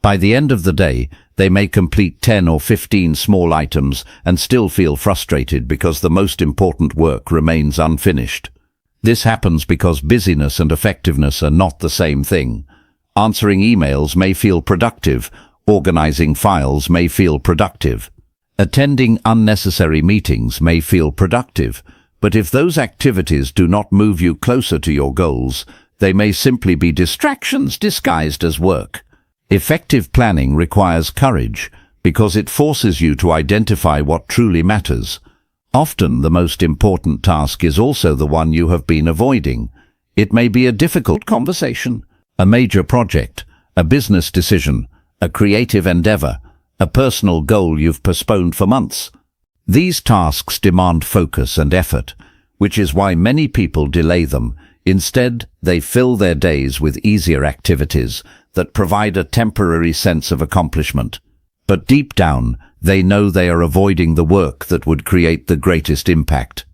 By the end of the day, they may complete 10 or 15 small items and still feel frustrated because the most important work remains unfinished. This happens because busyness and effectiveness are not the same thing. Answering emails may feel productive. Organizing files may feel productive. Attending unnecessary meetings may feel productive, but if those activities do not move you closer to your goals, they may simply be distractions disguised as work. Effective planning requires courage because it forces you to identify what truly matters. Often the most important task is also the one you have been avoiding. It may be a difficult conversation, a major project, a business decision, a creative endeavor, a personal goal you've postponed for months. These tasks demand focus and effort, which is why many people delay them. Instead, they fill their days with easier activities that provide a temporary sense of accomplishment. But deep down, they know they are avoiding the work that would create the greatest impact.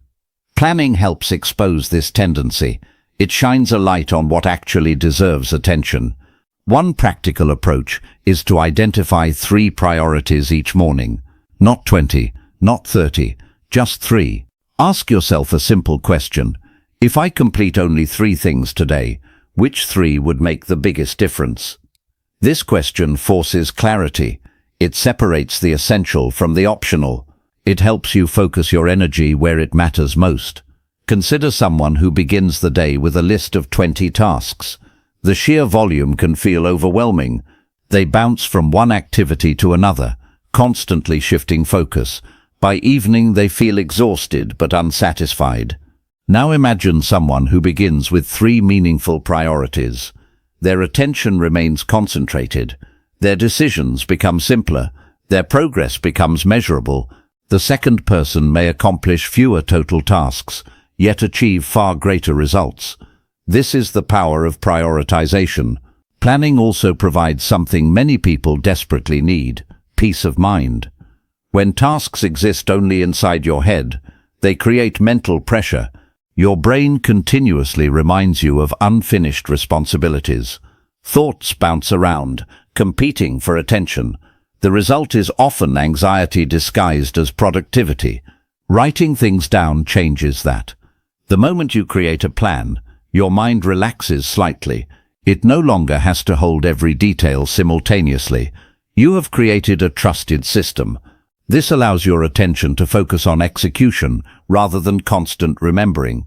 Planning helps expose this tendency. It shines a light on what actually deserves attention. One practical approach is to identify 3 priorities each morning. Not 20, not 30, just 3. Ask yourself a simple question. If I complete only 3 things today, which 3 would make the biggest difference? This question forces clarity. It separates the essential from the optional. It helps you focus your energy where it matters most. Consider someone who begins the day with a list of 20 tasks. The sheer volume can feel overwhelming. They bounce from one activity to another, constantly shifting focus. By evening, they feel exhausted but unsatisfied. Now imagine someone who begins with 3 meaningful priorities. Their attention remains concentrated. Their decisions become simpler. Their progress becomes measurable. The second person may accomplish fewer total tasks, yet achieve far greater results. This is the power of prioritization. Planning also provides something many people desperately need: peace of mind. When tasks exist only inside your head, they create mental pressure. Your brain continuously reminds you of unfinished responsibilities. Thoughts bounce around, competing for attention. The result is often anxiety disguised as productivity. Writing things down changes that. The moment you create a plan, your mind relaxes slightly. It no longer has to hold every detail simultaneously. You have created a trusted system. This allows your attention to focus on execution rather than constant remembering.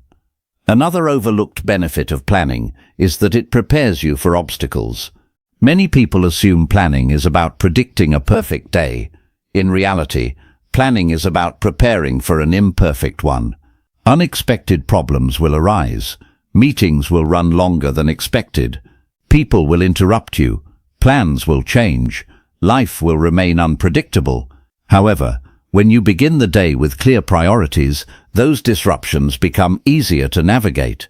Another overlooked benefit of planning is that it prepares you for obstacles. Many people assume planning is about predicting a perfect day. In reality, planning is about preparing for an imperfect one. Unexpected problems will arise. Meetings will run longer than expected. People will interrupt you. Plans will change. Life will remain unpredictable. However, when you begin the day with clear priorities, those disruptions become easier to navigate.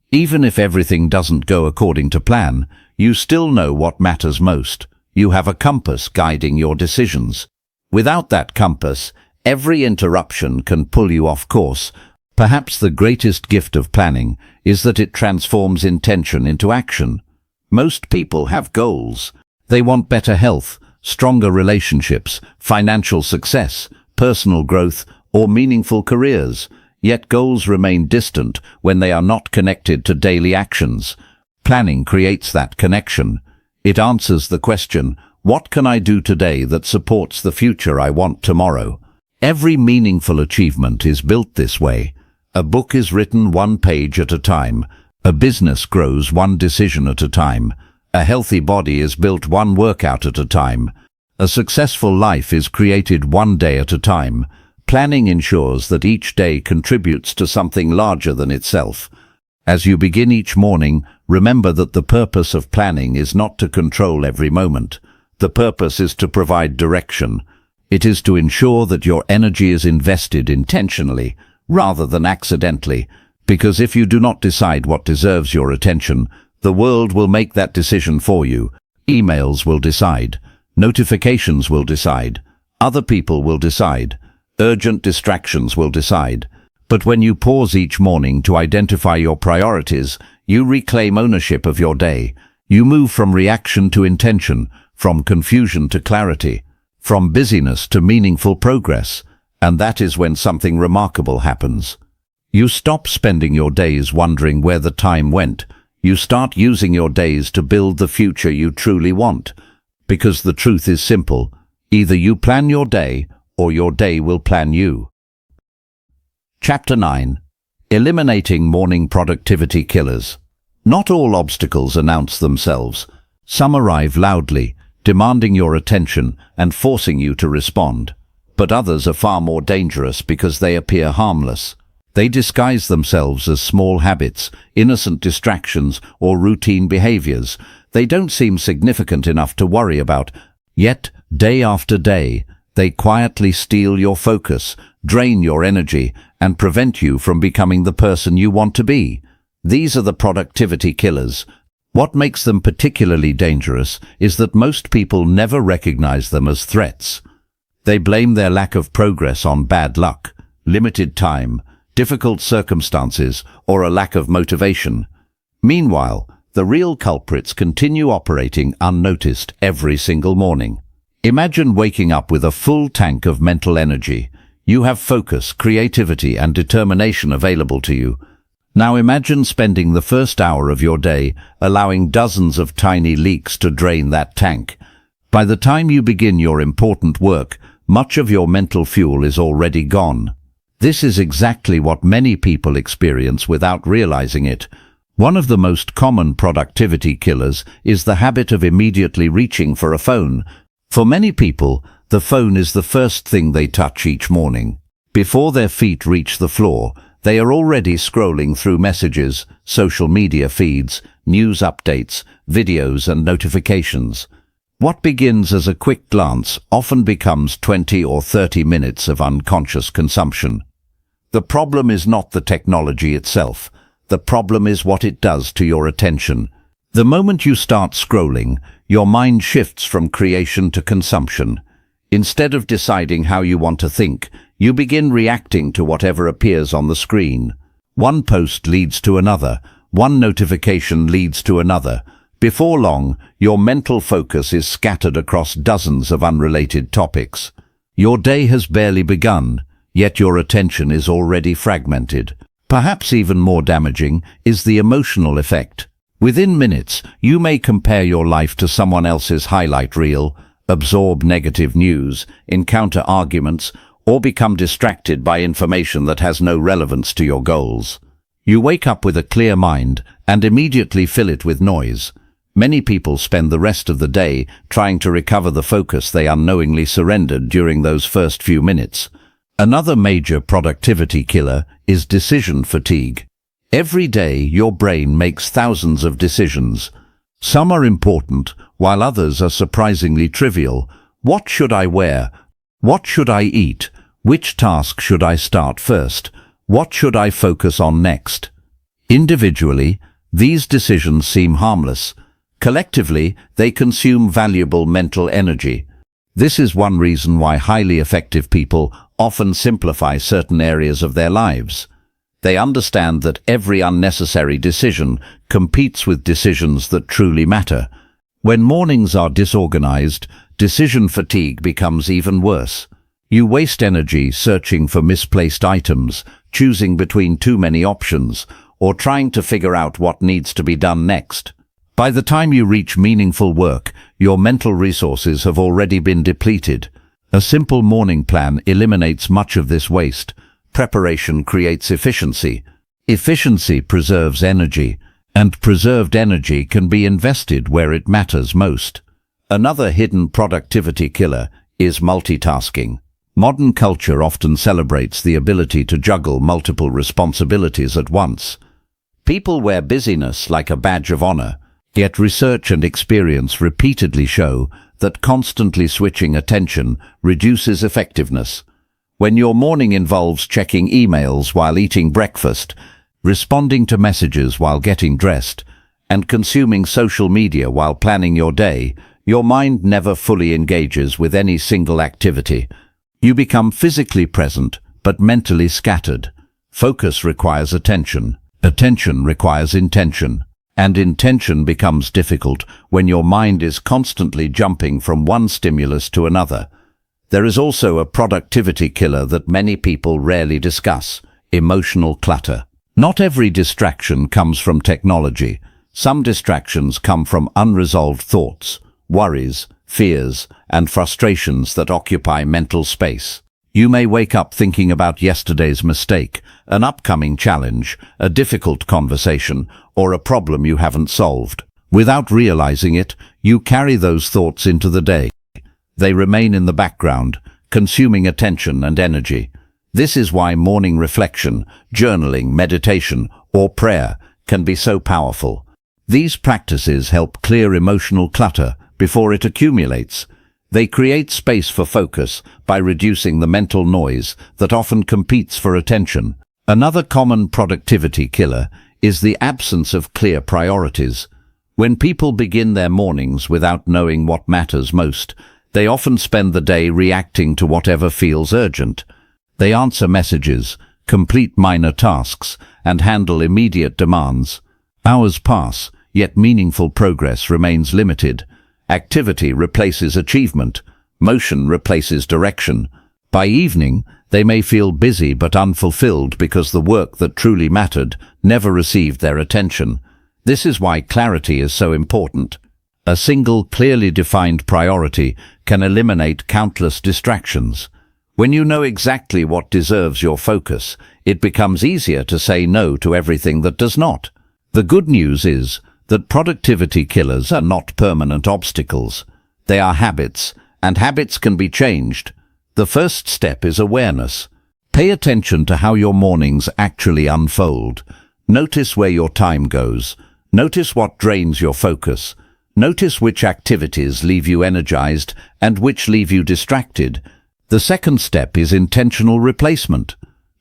Even if everything doesn't go according to plan, you still know what matters most. You have a compass guiding your decisions. Without that compass, every interruption can pull you off course. Perhaps the greatest gift of planning is that it transforms intention into action. Most people have goals. They want better health, stronger relationships, financial success, personal growth, or meaningful careers. Yet goals remain distant when they are not connected to daily actions. Planning creates that connection. It answers the question, what can I do today that supports the future I want tomorrow? Every meaningful achievement is built this way. A book is written one page at a time. A business grows one decision at a time. A healthy body is built one workout at a time. A successful life is created one day at a time. Planning ensures that each day contributes to something larger than itself. As you begin each morning, remember that the purpose of planning is not to control every moment. The purpose is to provide direction. It is to ensure that your energy is invested intentionally, rather than accidentally, because if you do not decide what deserves your attention, the world will make that decision for you. Emails will decide. Notifications will decide. Other people will decide. Urgent distractions will decide. But when you pause each morning to identify your priorities, you reclaim ownership of your day. You move from reaction to intention, from confusion to clarity, from busyness to meaningful progress. And that is when something remarkable happens. You stop spending your days wondering where the time went. You start using your days to build the future you truly want. Because the truth is simple. Either you plan your day, or your day will plan you. Chapter 9. Eliminating Morning Productivity Killers. Not all obstacles announce themselves. Some arrive loudly, demanding your attention and forcing you to respond. But others are far more dangerous because they appear harmless. They disguise themselves as small habits, innocent distractions, or routine behaviors. They don't seem significant enough to worry about. Yet, day after day, they quietly steal your focus, drain your energy, and prevent you from becoming the person you want to be. These are the productivity killers. What makes them particularly dangerous is that most people never recognize them as threats. They blame their lack of progress on bad luck, limited time, difficult circumstances, or a lack of motivation. Meanwhile, the real culprits continue operating unnoticed every single morning. Imagine waking up with a full tank of mental energy. You have focus, creativity, and determination available to you. Now imagine spending the first hour of your day allowing dozens of tiny leaks to drain that tank. By the time you begin your important work, much of your mental fuel is already gone. This is exactly what many people experience without realizing it. One of the most common productivity killers is the habit of immediately reaching for a phone. For many people, the phone is the first thing they touch each morning. Before their feet reach the floor, they are already scrolling through messages, social media feeds, news updates, videos, and notifications. What begins as a quick glance often becomes 20 or 30 minutes of unconscious consumption. The problem is not the technology itself. The problem is what it does to your attention. The moment you start scrolling, your mind shifts from creation to consumption. Instead of deciding how you want to think, you begin reacting to whatever appears on the screen. One post leads to another. One notification leads to another. Before long, your mental focus is scattered across dozens of unrelated topics. Your day has barely begun, yet your attention is already fragmented. Perhaps even more damaging is the emotional effect. Within minutes, you may compare your life to someone else's highlight reel, absorb negative news, encounter arguments, or become distracted by information that has no relevance to your goals. You wake up with a clear mind and immediately fill it with noise. Many people spend the rest of the day trying to recover the focus they unknowingly surrendered during those first few minutes. Another major productivity killer is decision fatigue. Every day, your brain makes thousands of decisions. Some are important, while others are surprisingly trivial. What should I wear? What should I eat? Which task should I start first? What should I focus on next? Individually, these decisions seem harmless. Collectively, they consume valuable mental energy. This is one reason why highly effective people often simplify certain areas of their lives. They understand that every unnecessary decision competes with decisions that truly matter. When mornings are disorganized, decision fatigue becomes even worse. You waste energy searching for misplaced items, choosing between too many options, or trying to figure out what needs to be done next. By the time you reach meaningful work, your mental resources have already been depleted. A simple morning plan eliminates much of this waste. Preparation creates efficiency. Efficiency preserves energy, and preserved energy can be invested where it matters most. Another hidden productivity killer is multitasking. Modern culture often celebrates the ability to juggle multiple responsibilities at once. People wear busyness like a badge of honor, yet research and experience repeatedly show that constantly switching attention reduces effectiveness. When your morning involves checking emails while eating breakfast, responding to messages while getting dressed, and consuming social media while planning your day, your mind never fully engages with any single activity. You become physically present, but mentally scattered. Focus requires attention. Attention requires intention. And intention becomes difficult when your mind is constantly jumping from one stimulus to another. There is also a productivity killer that many people rarely discuss: emotional clutter. Not every distraction comes from technology. Some distractions come from unresolved thoughts, worries, fears, and frustrations that occupy mental space. You may wake up thinking about yesterday's mistake, an upcoming challenge, a difficult conversation, or a problem you haven't solved. Without realizing it, you carry those thoughts into the day. They remain in the background, consuming attention and energy. This is why morning reflection, journaling, meditation, or prayer can be so powerful. These practices help clear emotional clutter before it accumulates. They create space for focus by reducing the mental noise that often competes for attention. Another common productivity killer is the absence of clear priorities. When people begin their mornings without knowing what matters most, they often spend the day reacting to whatever feels urgent. They answer messages, complete minor tasks, and handle immediate demands. Hours pass, yet meaningful progress remains limited. Activity replaces achievement. Motion replaces direction. By evening, they may feel busy but unfulfilled because the work that truly mattered never received their attention. This is why clarity is so important. A single, clearly defined priority can eliminate countless distractions. When you know exactly what deserves your focus, it becomes easier to say no to everything that does not. The good news is that productivity killers are not permanent obstacles. They are habits, and habits can be changed. The first step is awareness. Pay attention to how your mornings actually unfold. Notice where your time goes. Notice what drains your focus. Notice which activities leave you energized and which leave you distracted. The second step is intentional replacement.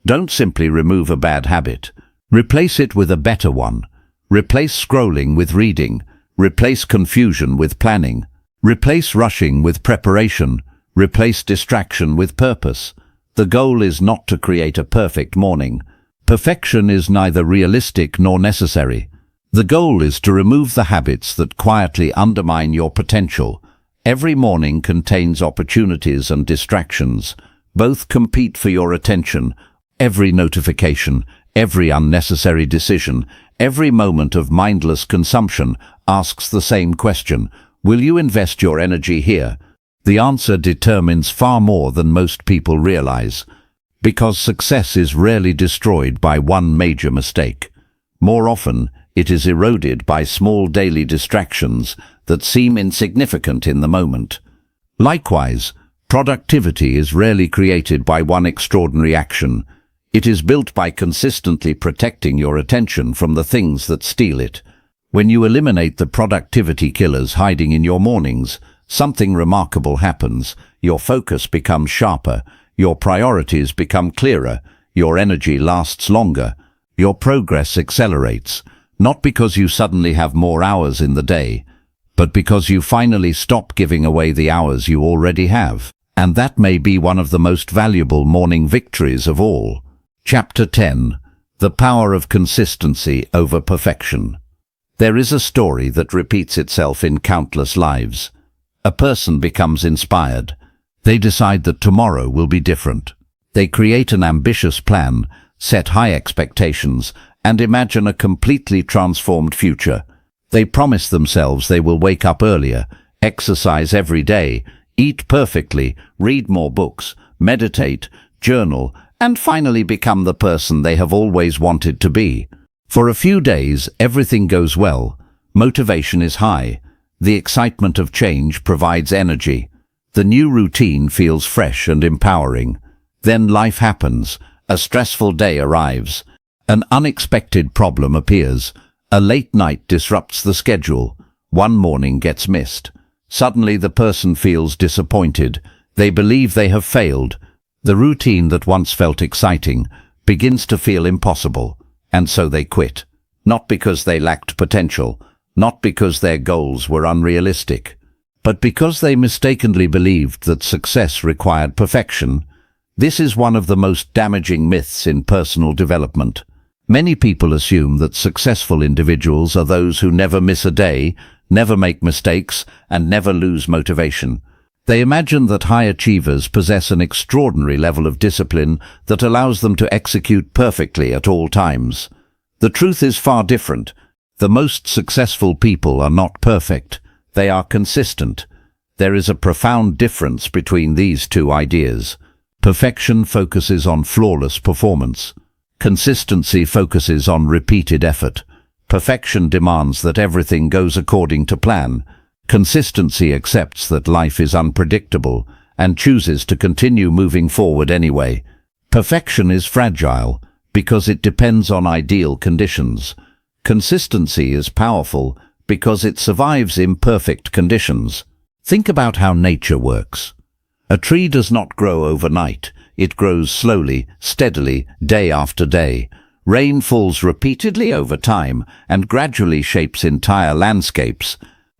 Don't simply remove a bad habit. Replace it with a better one. Replace scrolling with reading. Replace confusion with planning. Replace rushing with preparation. Replace distraction with purpose. The goal is not to create a perfect morning. Perfection is neither realistic nor necessary. The goal is to remove the habits that quietly undermine your potential. Every morning contains opportunities and distractions. Both compete for your attention. Every notification, every unnecessary decision, every moment of mindless consumption asks the same question: will you invest your energy here? The answer determines far more than most people realize, because success is rarely destroyed by one major mistake. More often, it is eroded by small daily distractions that seem insignificant in the moment. Likewise, productivity is rarely created by one extraordinary action. It is built by consistently protecting your attention from the things that steal it. When you eliminate the productivity killers hiding in your mornings, something remarkable happens. Your focus becomes sharper, your priorities become clearer, your energy lasts longer, your progress accelerates. Not because you suddenly have more hours in the day, but because you finally stop giving away the hours you already have. And that may be one of the most valuable morning victories of all. Chapter 10. The power of consistency over perfection. There is a story that repeats itself in countless lives. A person becomes inspired. They decide that tomorrow will be different. They create an ambitious plan, set high expectations, and imagine a completely transformed future. They promise themselves they will wake up earlier, exercise every day, eat perfectly, read more books, meditate, journal, and finally become the person they have always wanted to be. For a few days, everything goes well. Motivation is high. The excitement of change provides energy. The new routine feels fresh and empowering. Then life happens. A stressful day arrives. An unexpected problem appears. A late night disrupts the schedule. One morning gets missed. Suddenly the person feels disappointed. They believe they have failed. The routine that once felt exciting begins to feel impossible, and so they quit. Not because they lacked potential, not because their goals were unrealistic, but because they mistakenly believed that success required perfection. This is one of the most damaging myths in personal development. Many people assume that successful individuals are those who never miss a day, never make mistakes, and never lose motivation. They imagine that high achievers possess an extraordinary level of discipline that allows them to execute perfectly at all times. The truth is far different. The most successful people are not perfect. They are consistent. There is a profound difference between these two ideas. Perfection focuses on flawless performance. Consistency focuses on repeated effort. Perfection demands that everything goes according to plan. Consistency accepts that life is unpredictable and chooses to continue moving forward anyway. Perfection is fragile because it depends on ideal conditions. Consistency is powerful because it survives imperfect conditions. Think about how nature works. A tree does not grow overnight. It grows slowly, steadily, day after day. Rain falls repeatedly over time and gradually shapes entire landscapes.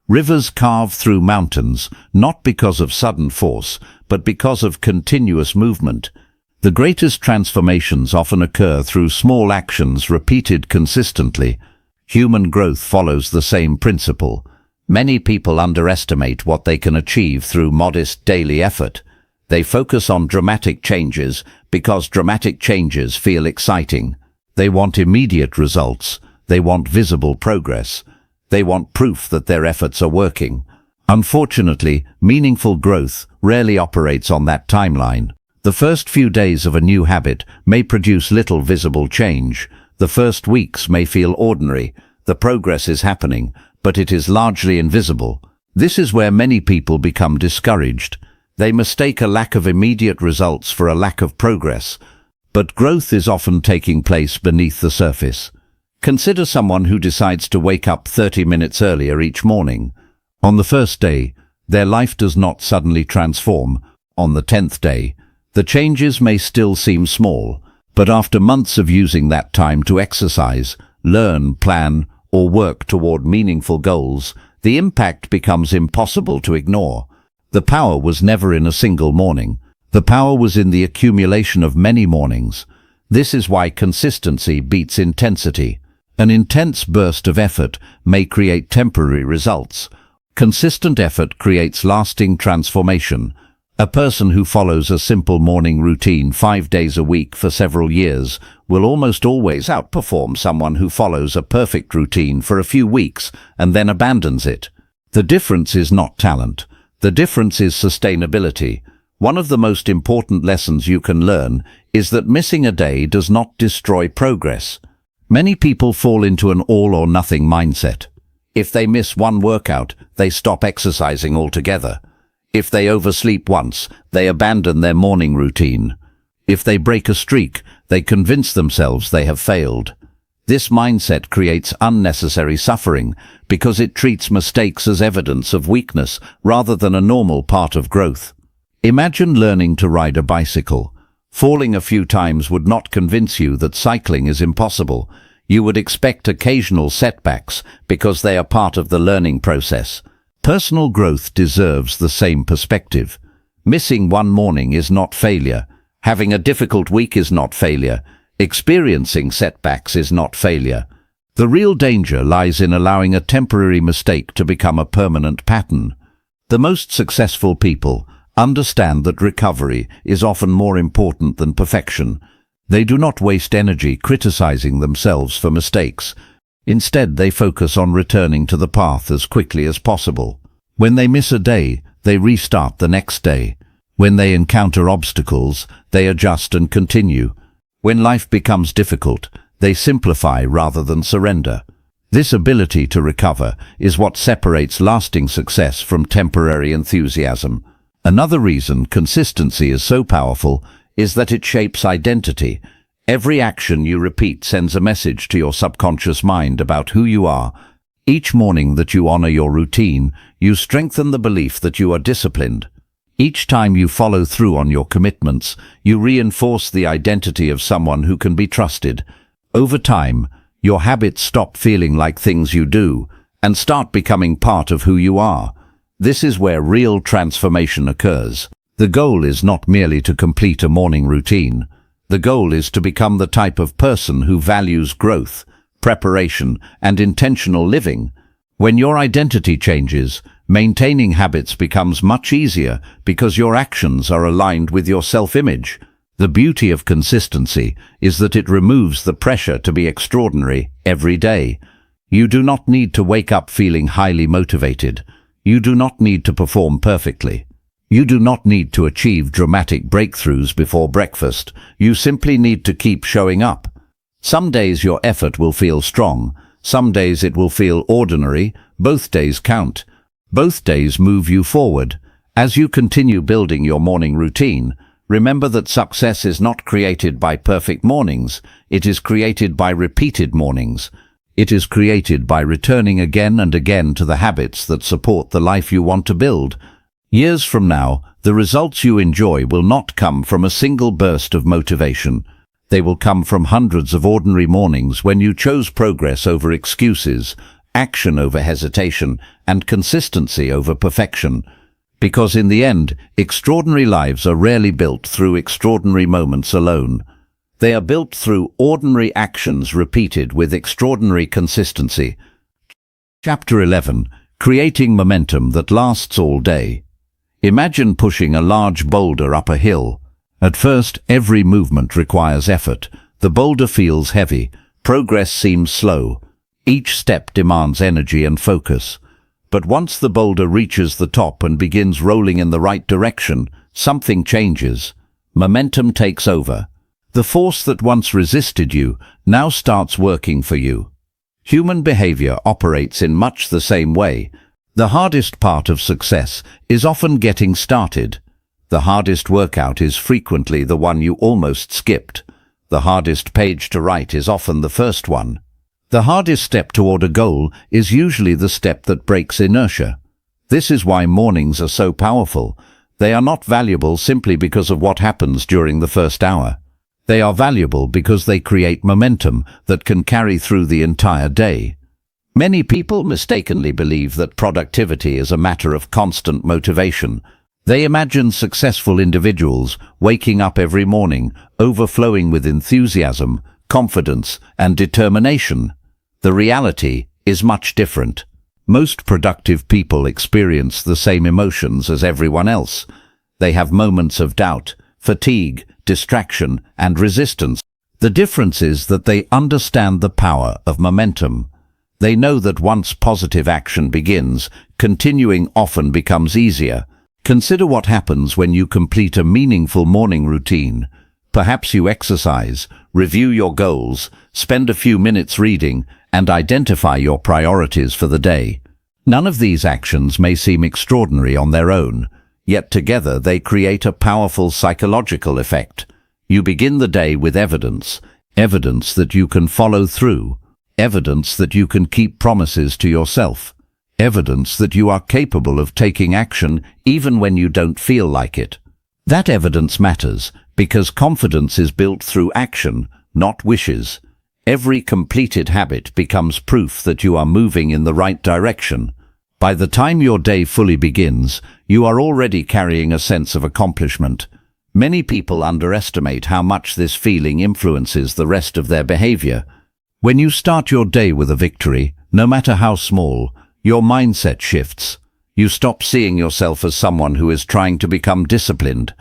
Rivers carve through mountains, not because of sudden force, but because of continuous movement. The greatest transformations often occur through small actions repeated consistently. Human growth follows the same principle. Many people underestimate what they can achieve through modest daily effort. They focus on dramatic changes because dramatic changes feel exciting. They want immediate results. They want visible progress. They want proof that their efforts are working. Unfortunately, meaningful growth rarely operates on that timeline. The first few days of a new habit may produce little visible change. The first weeks may feel ordinary. The progress is happening, but it is largely invisible. This is where many people become discouraged. They mistake a lack of immediate results for a lack of progress. But growth is often taking place beneath the surface. Consider someone who decides to wake up 30 minutes earlier each morning. On the first day, their life does not suddenly transform. On the 10th day, the changes may still seem small, but after months of using that time to exercise, learn, plan, or work toward meaningful goals, the impact becomes impossible to ignore. The power was never in a single morning. The power was in the accumulation of many mornings. This is why consistency beats intensity. An intense burst of effort may create temporary results. Consistent effort creates lasting transformation. A person who follows a simple morning routine 5 days a week for several years will almost always outperform someone who follows a perfect routine for a few weeks and then abandons it. The difference is not talent. The difference is sustainability. One of the most important lessons you can learn is that missing a day does not destroy progress. Many people fall into an all-or-nothing mindset. If they miss one workout, they stop exercising altogether. If they oversleep once, they abandon their morning routine. If they break a streak, they convince themselves they have failed. This mindset creates unnecessary suffering because it treats mistakes as evidence of weakness rather than a normal part of growth. Imagine learning to ride a bicycle. Falling a few times would not convince you that cycling is impossible. You would expect occasional setbacks because they are part of the learning process. Personal growth deserves the same perspective. Missing one morning is not failure. Having a difficult week is not failure. Experiencing setbacks is not failure. The real danger lies in allowing a temporary mistake to become a permanent pattern. The most successful people understand that recovery is often more important than perfection. They do not waste energy criticizing themselves for mistakes. Instead, they focus on returning to the path as quickly as possible. When they miss a day, they restart the next day. When they encounter obstacles, they adjust and continue. When life becomes difficult, they simplify rather than surrender. This ability to recover is what separates lasting success from temporary enthusiasm. Another reason consistency is so powerful is that it shapes identity. Every action you repeat sends a message to your subconscious mind about who you are. Each morning that you honor your routine, you strengthen the belief that you are disciplined. Each time you follow through on your commitments, you reinforce the identity of someone who can be trusted. Over time, your habits stop feeling like things you do and start becoming part of who you are. This is where real transformation occurs. The goal is not merely to complete a morning routine. The goal is to become the type of person who values growth, preparation, and intentional living. When your identity changes, maintaining habits becomes much easier because your actions are aligned with your self-image. The beauty of consistency is that it removes the pressure to be extraordinary every day. You do not need to wake up feeling highly motivated. You do not need to perform perfectly. You do not need to achieve dramatic breakthroughs before breakfast. You simply need to keep showing up. Some days your effort will feel strong. Some days it will feel ordinary. Both days count. Both days move you forward. As you continue building your morning routine, remember that success is not created by perfect mornings. It is created by repeated mornings. It is created by returning again and again to the habits that support the life you want to build. Years from now, the results you enjoy will not come from a single burst of motivation. They will come from hundreds of ordinary mornings when you chose progress over excuses, action over hesitation, and consistency over perfection. Because in the end, extraordinary lives are rarely built through extraordinary moments alone. They are built through ordinary actions repeated with extraordinary consistency. Chapter 11. Creating momentum that lasts all day. Imagine pushing a large boulder up a hill. At first, every movement requires effort. The boulder feels heavy. Progress seems slow. Each step demands energy and focus. But once the boulder reaches the top and begins rolling in the right direction, something changes. Momentum takes over. The force that once resisted you now starts working for you. Human behavior operates in much the same way. The hardest part of success is often getting started. The hardest workout is frequently the one you almost skipped. The hardest page to write is often the first one. The hardest step toward a goal is usually the step that breaks inertia. This is why mornings are so powerful. They are not valuable simply because of what happens during the first hour. They are valuable because they create momentum that can carry through the entire day. Many people mistakenly believe that productivity is a matter of constant motivation. They imagine successful individuals waking up every morning, overflowing with enthusiasm, confidence, and determination. The reality is much different. Most productive people experience the same emotions as everyone else. They have moments of doubt, fatigue, distraction, and resistance. The difference is that they understand the power of momentum. They know that once positive action begins, continuing often becomes easier. Consider what happens when you complete a meaningful morning routine. Perhaps you exercise, review your goals, spend a few minutes reading, and identify your priorities for the day. None of these actions may seem extraordinary on their own, yet together they create a powerful psychological effect. You begin the day with evidence that you can follow through, evidence that you can keep promises to yourself, evidence that you are capable of taking action even when you don't feel like it. That evidence matters because confidence is built through action, not wishes. Every completed habit becomes proof that you are moving in the right direction. By the time your day fully begins, you are already carrying a sense of accomplishment. Many people underestimate how much this feeling influences the rest of their behavior. When you start your day with a victory, no matter how small, your mindset shifts. You stop seeing yourself as someone who is trying to become disciplined.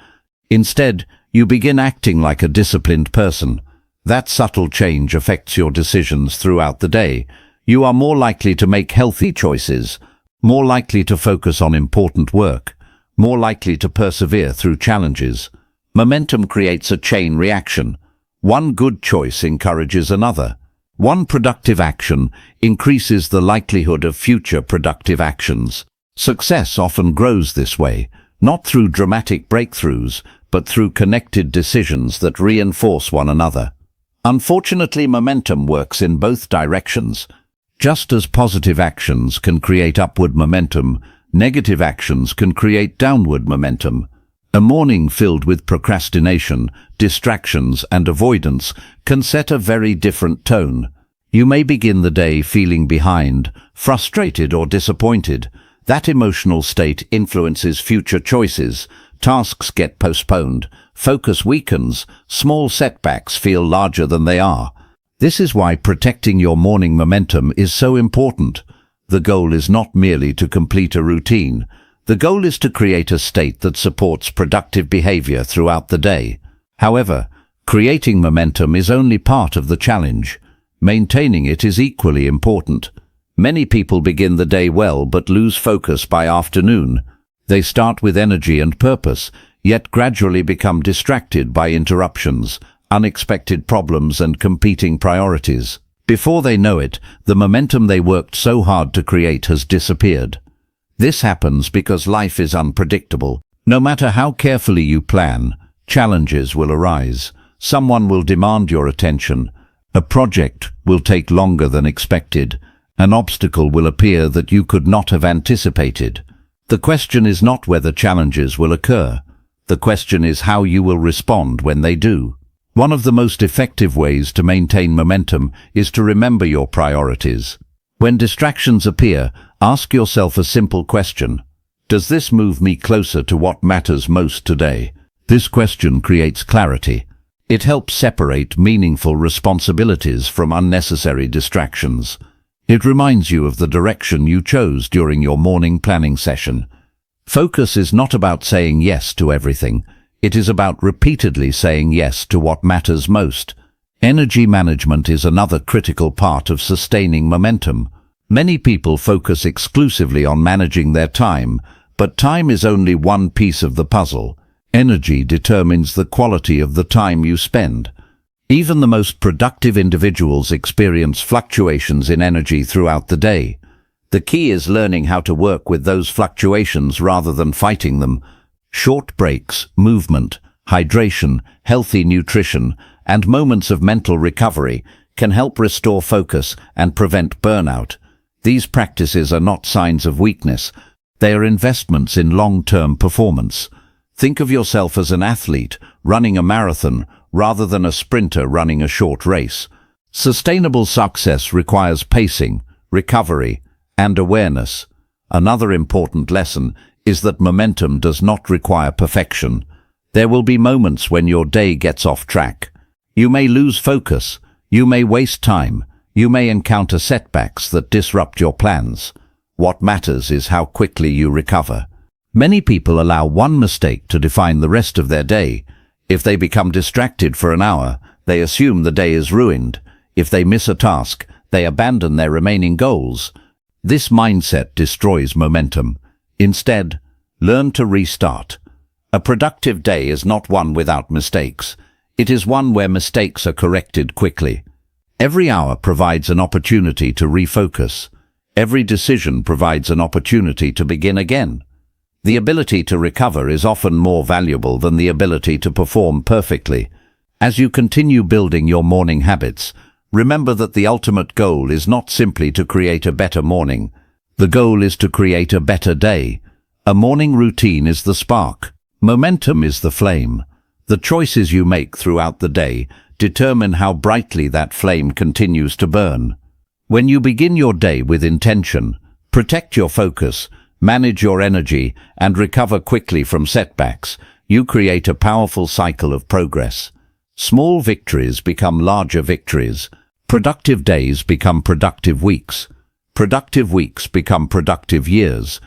Instead, you begin acting like a disciplined person. That subtle change affects your decisions throughout the day. You are more likely to make healthy choices, more likely to focus on important work, more likely to persevere through challenges. Momentum creates a chain reaction. One good choice encourages another. One productive action increases the likelihood of future productive actions. Success often grows this way, not through dramatic breakthroughs, but through connected decisions that reinforce one another. Unfortunately, momentum works in both directions. Just as positive actions can create upward momentum, negative actions can create downward momentum. A morning filled with procrastination, distractions, and avoidance can set a very different tone. You may begin the day feeling behind, frustrated, or disappointed. That emotional state influences future choices. Tasks get postponed, focus weakens, small setbacks feel larger than they are. This is why protecting your morning momentum is so important. The goal is not merely to complete a routine. The goal is to create a state that supports productive behavior throughout the day. However, creating momentum is only part of the challenge. Maintaining it is equally important. Many people begin the day well but lose focus by afternoon. They start with energy and purpose, yet gradually become distracted by interruptions, unexpected problems, and competing priorities. Before they know it, the momentum they worked so hard to create has disappeared. This happens because life is unpredictable. No matter how carefully you plan, challenges will arise. Someone will demand your attention. A project will take longer than expected. An obstacle will appear that you could not have anticipated. The question is not whether challenges will occur. The question is how you will respond when they do. One of the most effective ways to maintain momentum is to remember your priorities. When distractions appear, ask yourself a simple question. Does this move me closer to what matters most today? This question creates clarity. It helps separate meaningful responsibilities from unnecessary distractions. It reminds you of the direction you chose during your morning planning session. Focus is not about saying yes to everything. It is about repeatedly saying yes to what matters most. Energy management is another critical part of sustaining momentum. Many people focus exclusively on managing their time, but time is only one piece of the puzzle. Energy determines the quality of the time you spend. Even the most productive individuals experience fluctuations in energy throughout the day. The key is learning how to work with those fluctuations rather than fighting them. Short breaks, movement, hydration, healthy nutrition, and moments of mental recovery can help restore focus and prevent burnout. These practices are not signs of weakness. They are investments in long-term performance. Think of yourself as an athlete running a marathon rather than a sprinter running a short race. Sustainable success requires pacing, recovery, and awareness. Another important lesson is that momentum does not require perfection. There will be moments when your day gets off track. You may lose focus, you may waste time, you may encounter setbacks that disrupt your plans. What matters is how quickly you recover. Many people allow one mistake to define the rest of their day. If they become distracted for an hour, they assume the day is ruined. If they miss a task, they abandon their remaining goals. This mindset destroys momentum. Instead, learn to restart. A productive day is not one without mistakes. It is one where mistakes are corrected quickly. Every hour provides an opportunity to refocus. Every decision provides an opportunity to begin again. The ability to recover is often more valuable than the ability to perform perfectly. As you continue building your morning habits, remember that the ultimate goal is not simply to create a better morning. The goal is to create a better day. A morning routine is the spark. Momentum is the flame. The choices you make throughout the day determine how brightly that flame continues to burn. When you begin your day with intention, protect your focus, manage your energy, and recover quickly from setbacks, you create a powerful cycle of progress. Small victories become larger victories. Productive days become productive weeks. Productive weeks become productive years.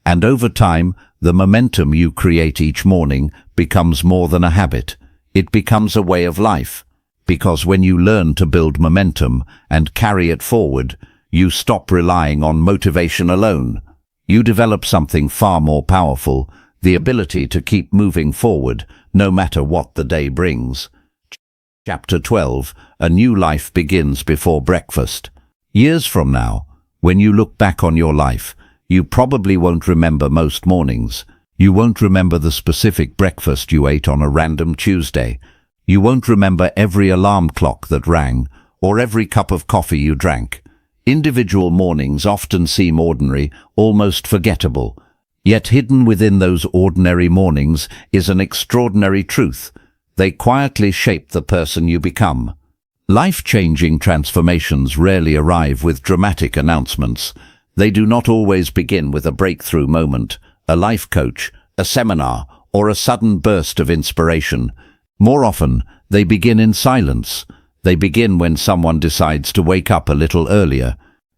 And over time, the momentum you create each morning becomes more than a habit. It becomes a way of life. Because when you learn to build momentum and carry it forward, you stop relying on motivation alone. You develop something far more powerful, the ability to keep moving forward, no matter what the day brings. Chapter 12. A new life begins before breakfast. Years from now, when you look back on your life, you probably won't remember most mornings. You won't remember the specific breakfast you ate on a random Tuesday. You won't remember every alarm clock that rang, or every cup of coffee you drank. Individual mornings often seem ordinary, almost forgettable. Yet hidden within those ordinary mornings is an extraordinary truth. They quietly shape the person you become. Life-changing transformations rarely arrive with dramatic announcements. They do not always begin with a breakthrough moment, a life coach, a seminar, or a sudden burst of inspiration. More often, they begin in silence. They begin when someone decides to wake up a little earlier.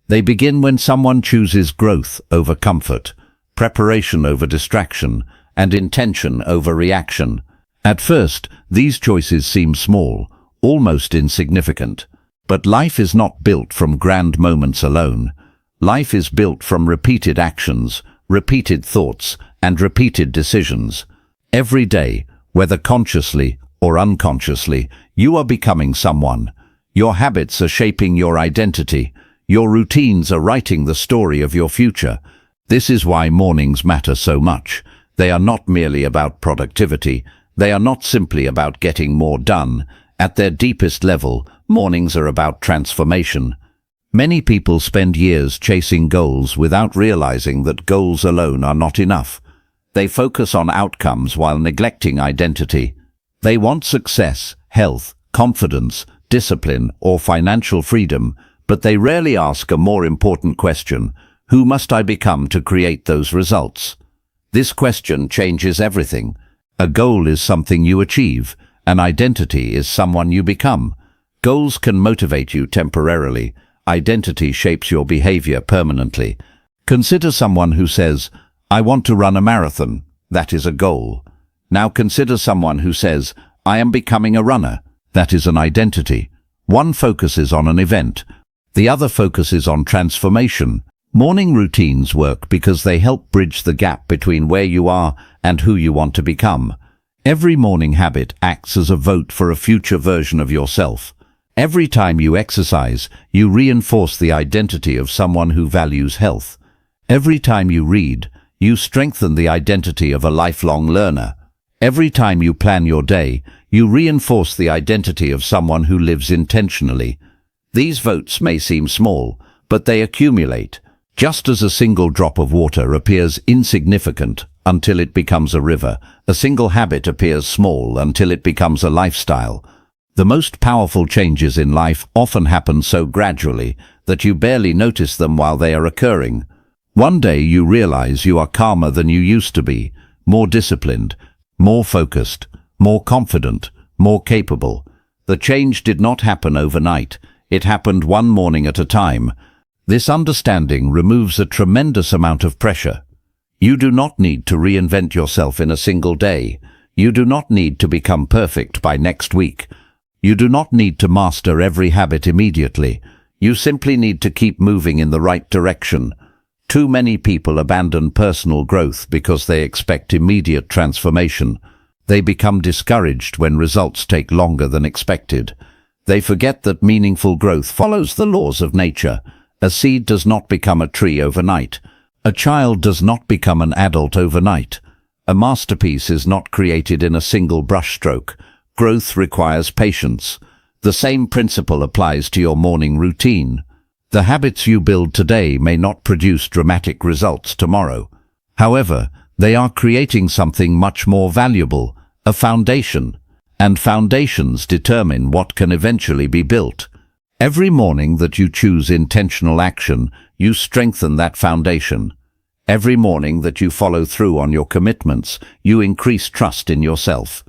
They begin when someone chooses growth over comfort, preparation over distraction, and intention over reaction. At first, these choices seem small, almost insignificant. But life is not built from grand moments alone. Life is built from repeated actions, repeated thoughts, and repeated decisions. Every day, whether consciously or unconsciously, you are becoming someone. Your habits are shaping your identity. Your routines are writing the story of your future. This is why mornings matter so much. They are not merely about productivity. They are not simply about getting more done. At their deepest level, mornings are about transformation. Many people spend years chasing goals without realizing that goals alone are not enough. They focus on outcomes while neglecting identity. They want success, health, confidence, discipline, or financial freedom, but they rarely ask a more important question: who must I become to create those results? This question changes everything. A goal is something you achieve. An identity is someone you become. Goals can motivate you temporarily. Identity shapes your behavior permanently. Consider someone who says, "I want to run a marathon." That is a goal. Now consider someone who says, "I am becoming a runner." That is an identity. One focuses on an event. The other focuses on transformation. Morning routines work because they help bridge the gap between where you are and who you want to become. Every morning habit acts as a vote for a future version of yourself. Every time you exercise, you reinforce the identity of someone who values health. Every time you read, you strengthen the identity of a lifelong learner. Every time you plan your day, you reinforce the identity of someone who lives intentionally. These votes may seem small, but they accumulate. Just as a single drop of water appears insignificant until it becomes a river, a single habit appears small until it becomes a lifestyle. The most powerful changes in life often happen so gradually that you barely notice them while they are occurring. One day you realize you are calmer than you used to be, more disciplined, more focused, more confident, more capable. The change did not happen overnight. It happened one morning at a time. This understanding removes a tremendous amount of pressure. You do not need to reinvent yourself in a single day. You do not need to become perfect by next week. You do not need to master every habit immediately. You simply need to keep moving in the right direction. Too many people abandon personal growth because they expect immediate transformation. They become discouraged when results take longer than expected. They forget that meaningful growth follows the laws of nature. A seed does not become a tree overnight. A child does not become an adult overnight. A masterpiece is not created in a single brushstroke. Growth requires patience. The same principle applies to your morning routine. The habits you build today may not produce dramatic results tomorrow. However, they are creating something much more valuable, a foundation. And foundations determine what can eventually be built. Every morning that you choose intentional action, you strengthen that foundation. Every morning that you follow through on your commitments, you increase trust in yourself.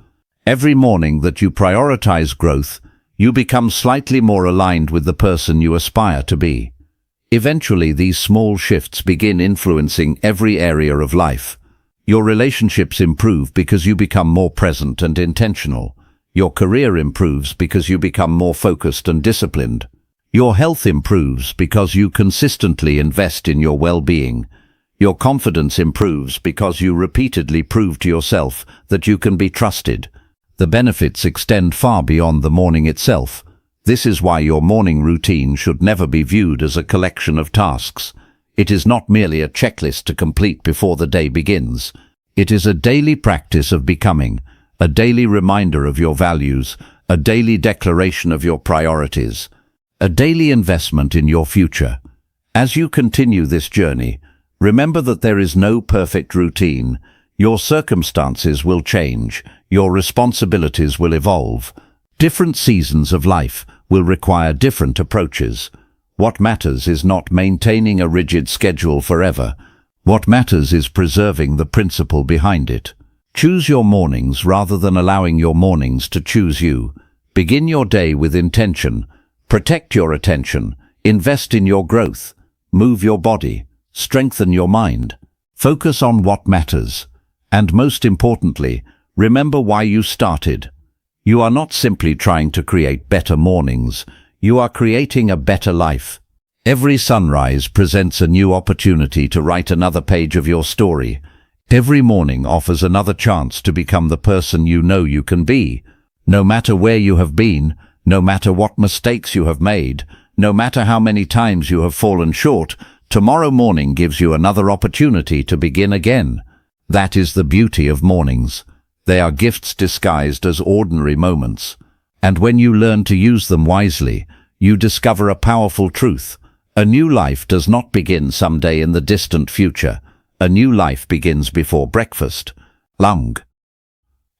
Every morning that you prioritize growth, you become slightly more aligned with the person you aspire to be. Eventually, these small shifts begin influencing every area of life. Your relationships improve because you become more present and intentional. Your career improves because you become more focused and disciplined. Your health improves because you consistently invest in your well-being. Your confidence improves because you repeatedly prove to yourself that you can be trusted. The benefits extend far beyond the morning itself. This is why your morning routine should never be viewed as a collection of tasks. It is not merely a checklist to complete before the day begins. It is a daily practice of becoming, a daily reminder of your values, a daily declaration of your priorities, a daily investment in your future. As you continue this journey, remember that there is no perfect routine. Your circumstances will change, your responsibilities will evolve. Different seasons of life will require different approaches. What matters is not maintaining a rigid schedule forever. What matters is preserving the principle behind it. Choose your mornings rather than allowing your mornings to choose you. Begin your day with intention. Protect your attention. Invest in your growth. Move your body. Strengthen your mind. Focus on what matters. And most importantly, remember why you started. You are not simply trying to create better mornings. You are creating a better life. Every sunrise presents a new opportunity to write another page of your story. Every morning offers another chance to become the person you know you can be. No matter where you have been, no matter what mistakes you have made, no matter how many times you have fallen short, tomorrow morning gives you another opportunity to begin again. That is the beauty of mornings. They are gifts disguised as ordinary moments. And when you learn to use them wisely, you discover a powerful truth. A new life does not begin someday in the distant future. A new life begins before breakfast. Lung.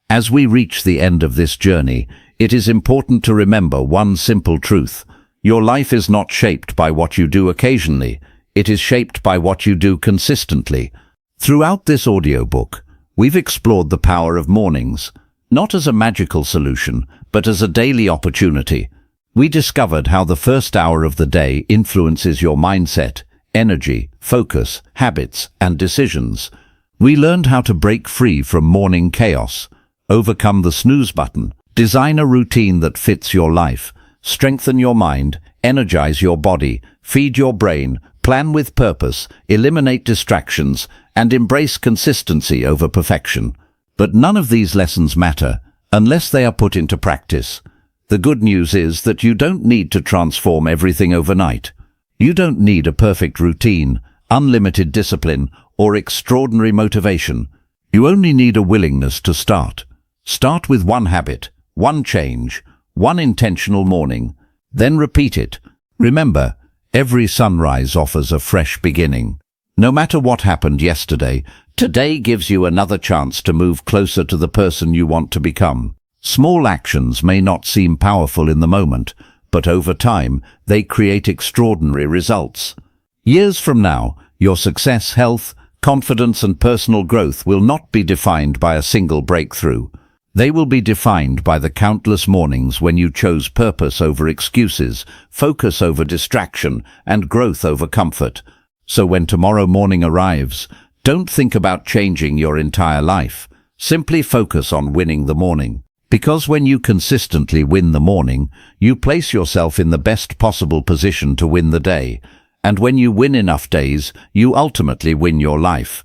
As we reach the end of this journey, it is important to remember one simple truth. Your life is not shaped by what you do occasionally. It is shaped by what you do consistently. Throughout this audiobook, we've explored the power of mornings, not as a magical solution, but as a daily opportunity. We discovered how the first hour of the day influences your mindset, energy, focus, habits, and decisions. We learned how to break free from morning chaos, overcome the snooze button, design a routine that fits your life, strengthen your mind, energize your body, feed your brain, plan with purpose, eliminate distractions, and embrace consistency over perfection. But none of these lessons matter unless they are put into practice. The good news is that you don't need to transform everything overnight. You don't need a perfect routine, unlimited discipline, or extraordinary motivation. You only need a willingness to start. Start with one habit, one change, one intentional morning. Then repeat it. Remember, every sunrise offers a fresh beginning. No matter what happened yesterday, today gives you another chance to move closer to the person you want to become. Small actions may not seem powerful in the moment, but over time, they create extraordinary results. Years from now, your success, health, confidence, and personal growth will not be defined by a single breakthrough. They will be defined by the countless mornings when you chose purpose over excuses, focus over distraction, and growth over comfort. So when tomorrow morning arrives, don't think about changing your entire life. Simply focus on winning the morning. Because when you consistently win the morning, you place yourself in the best possible position to win the day. And when you win enough days, you ultimately win your life.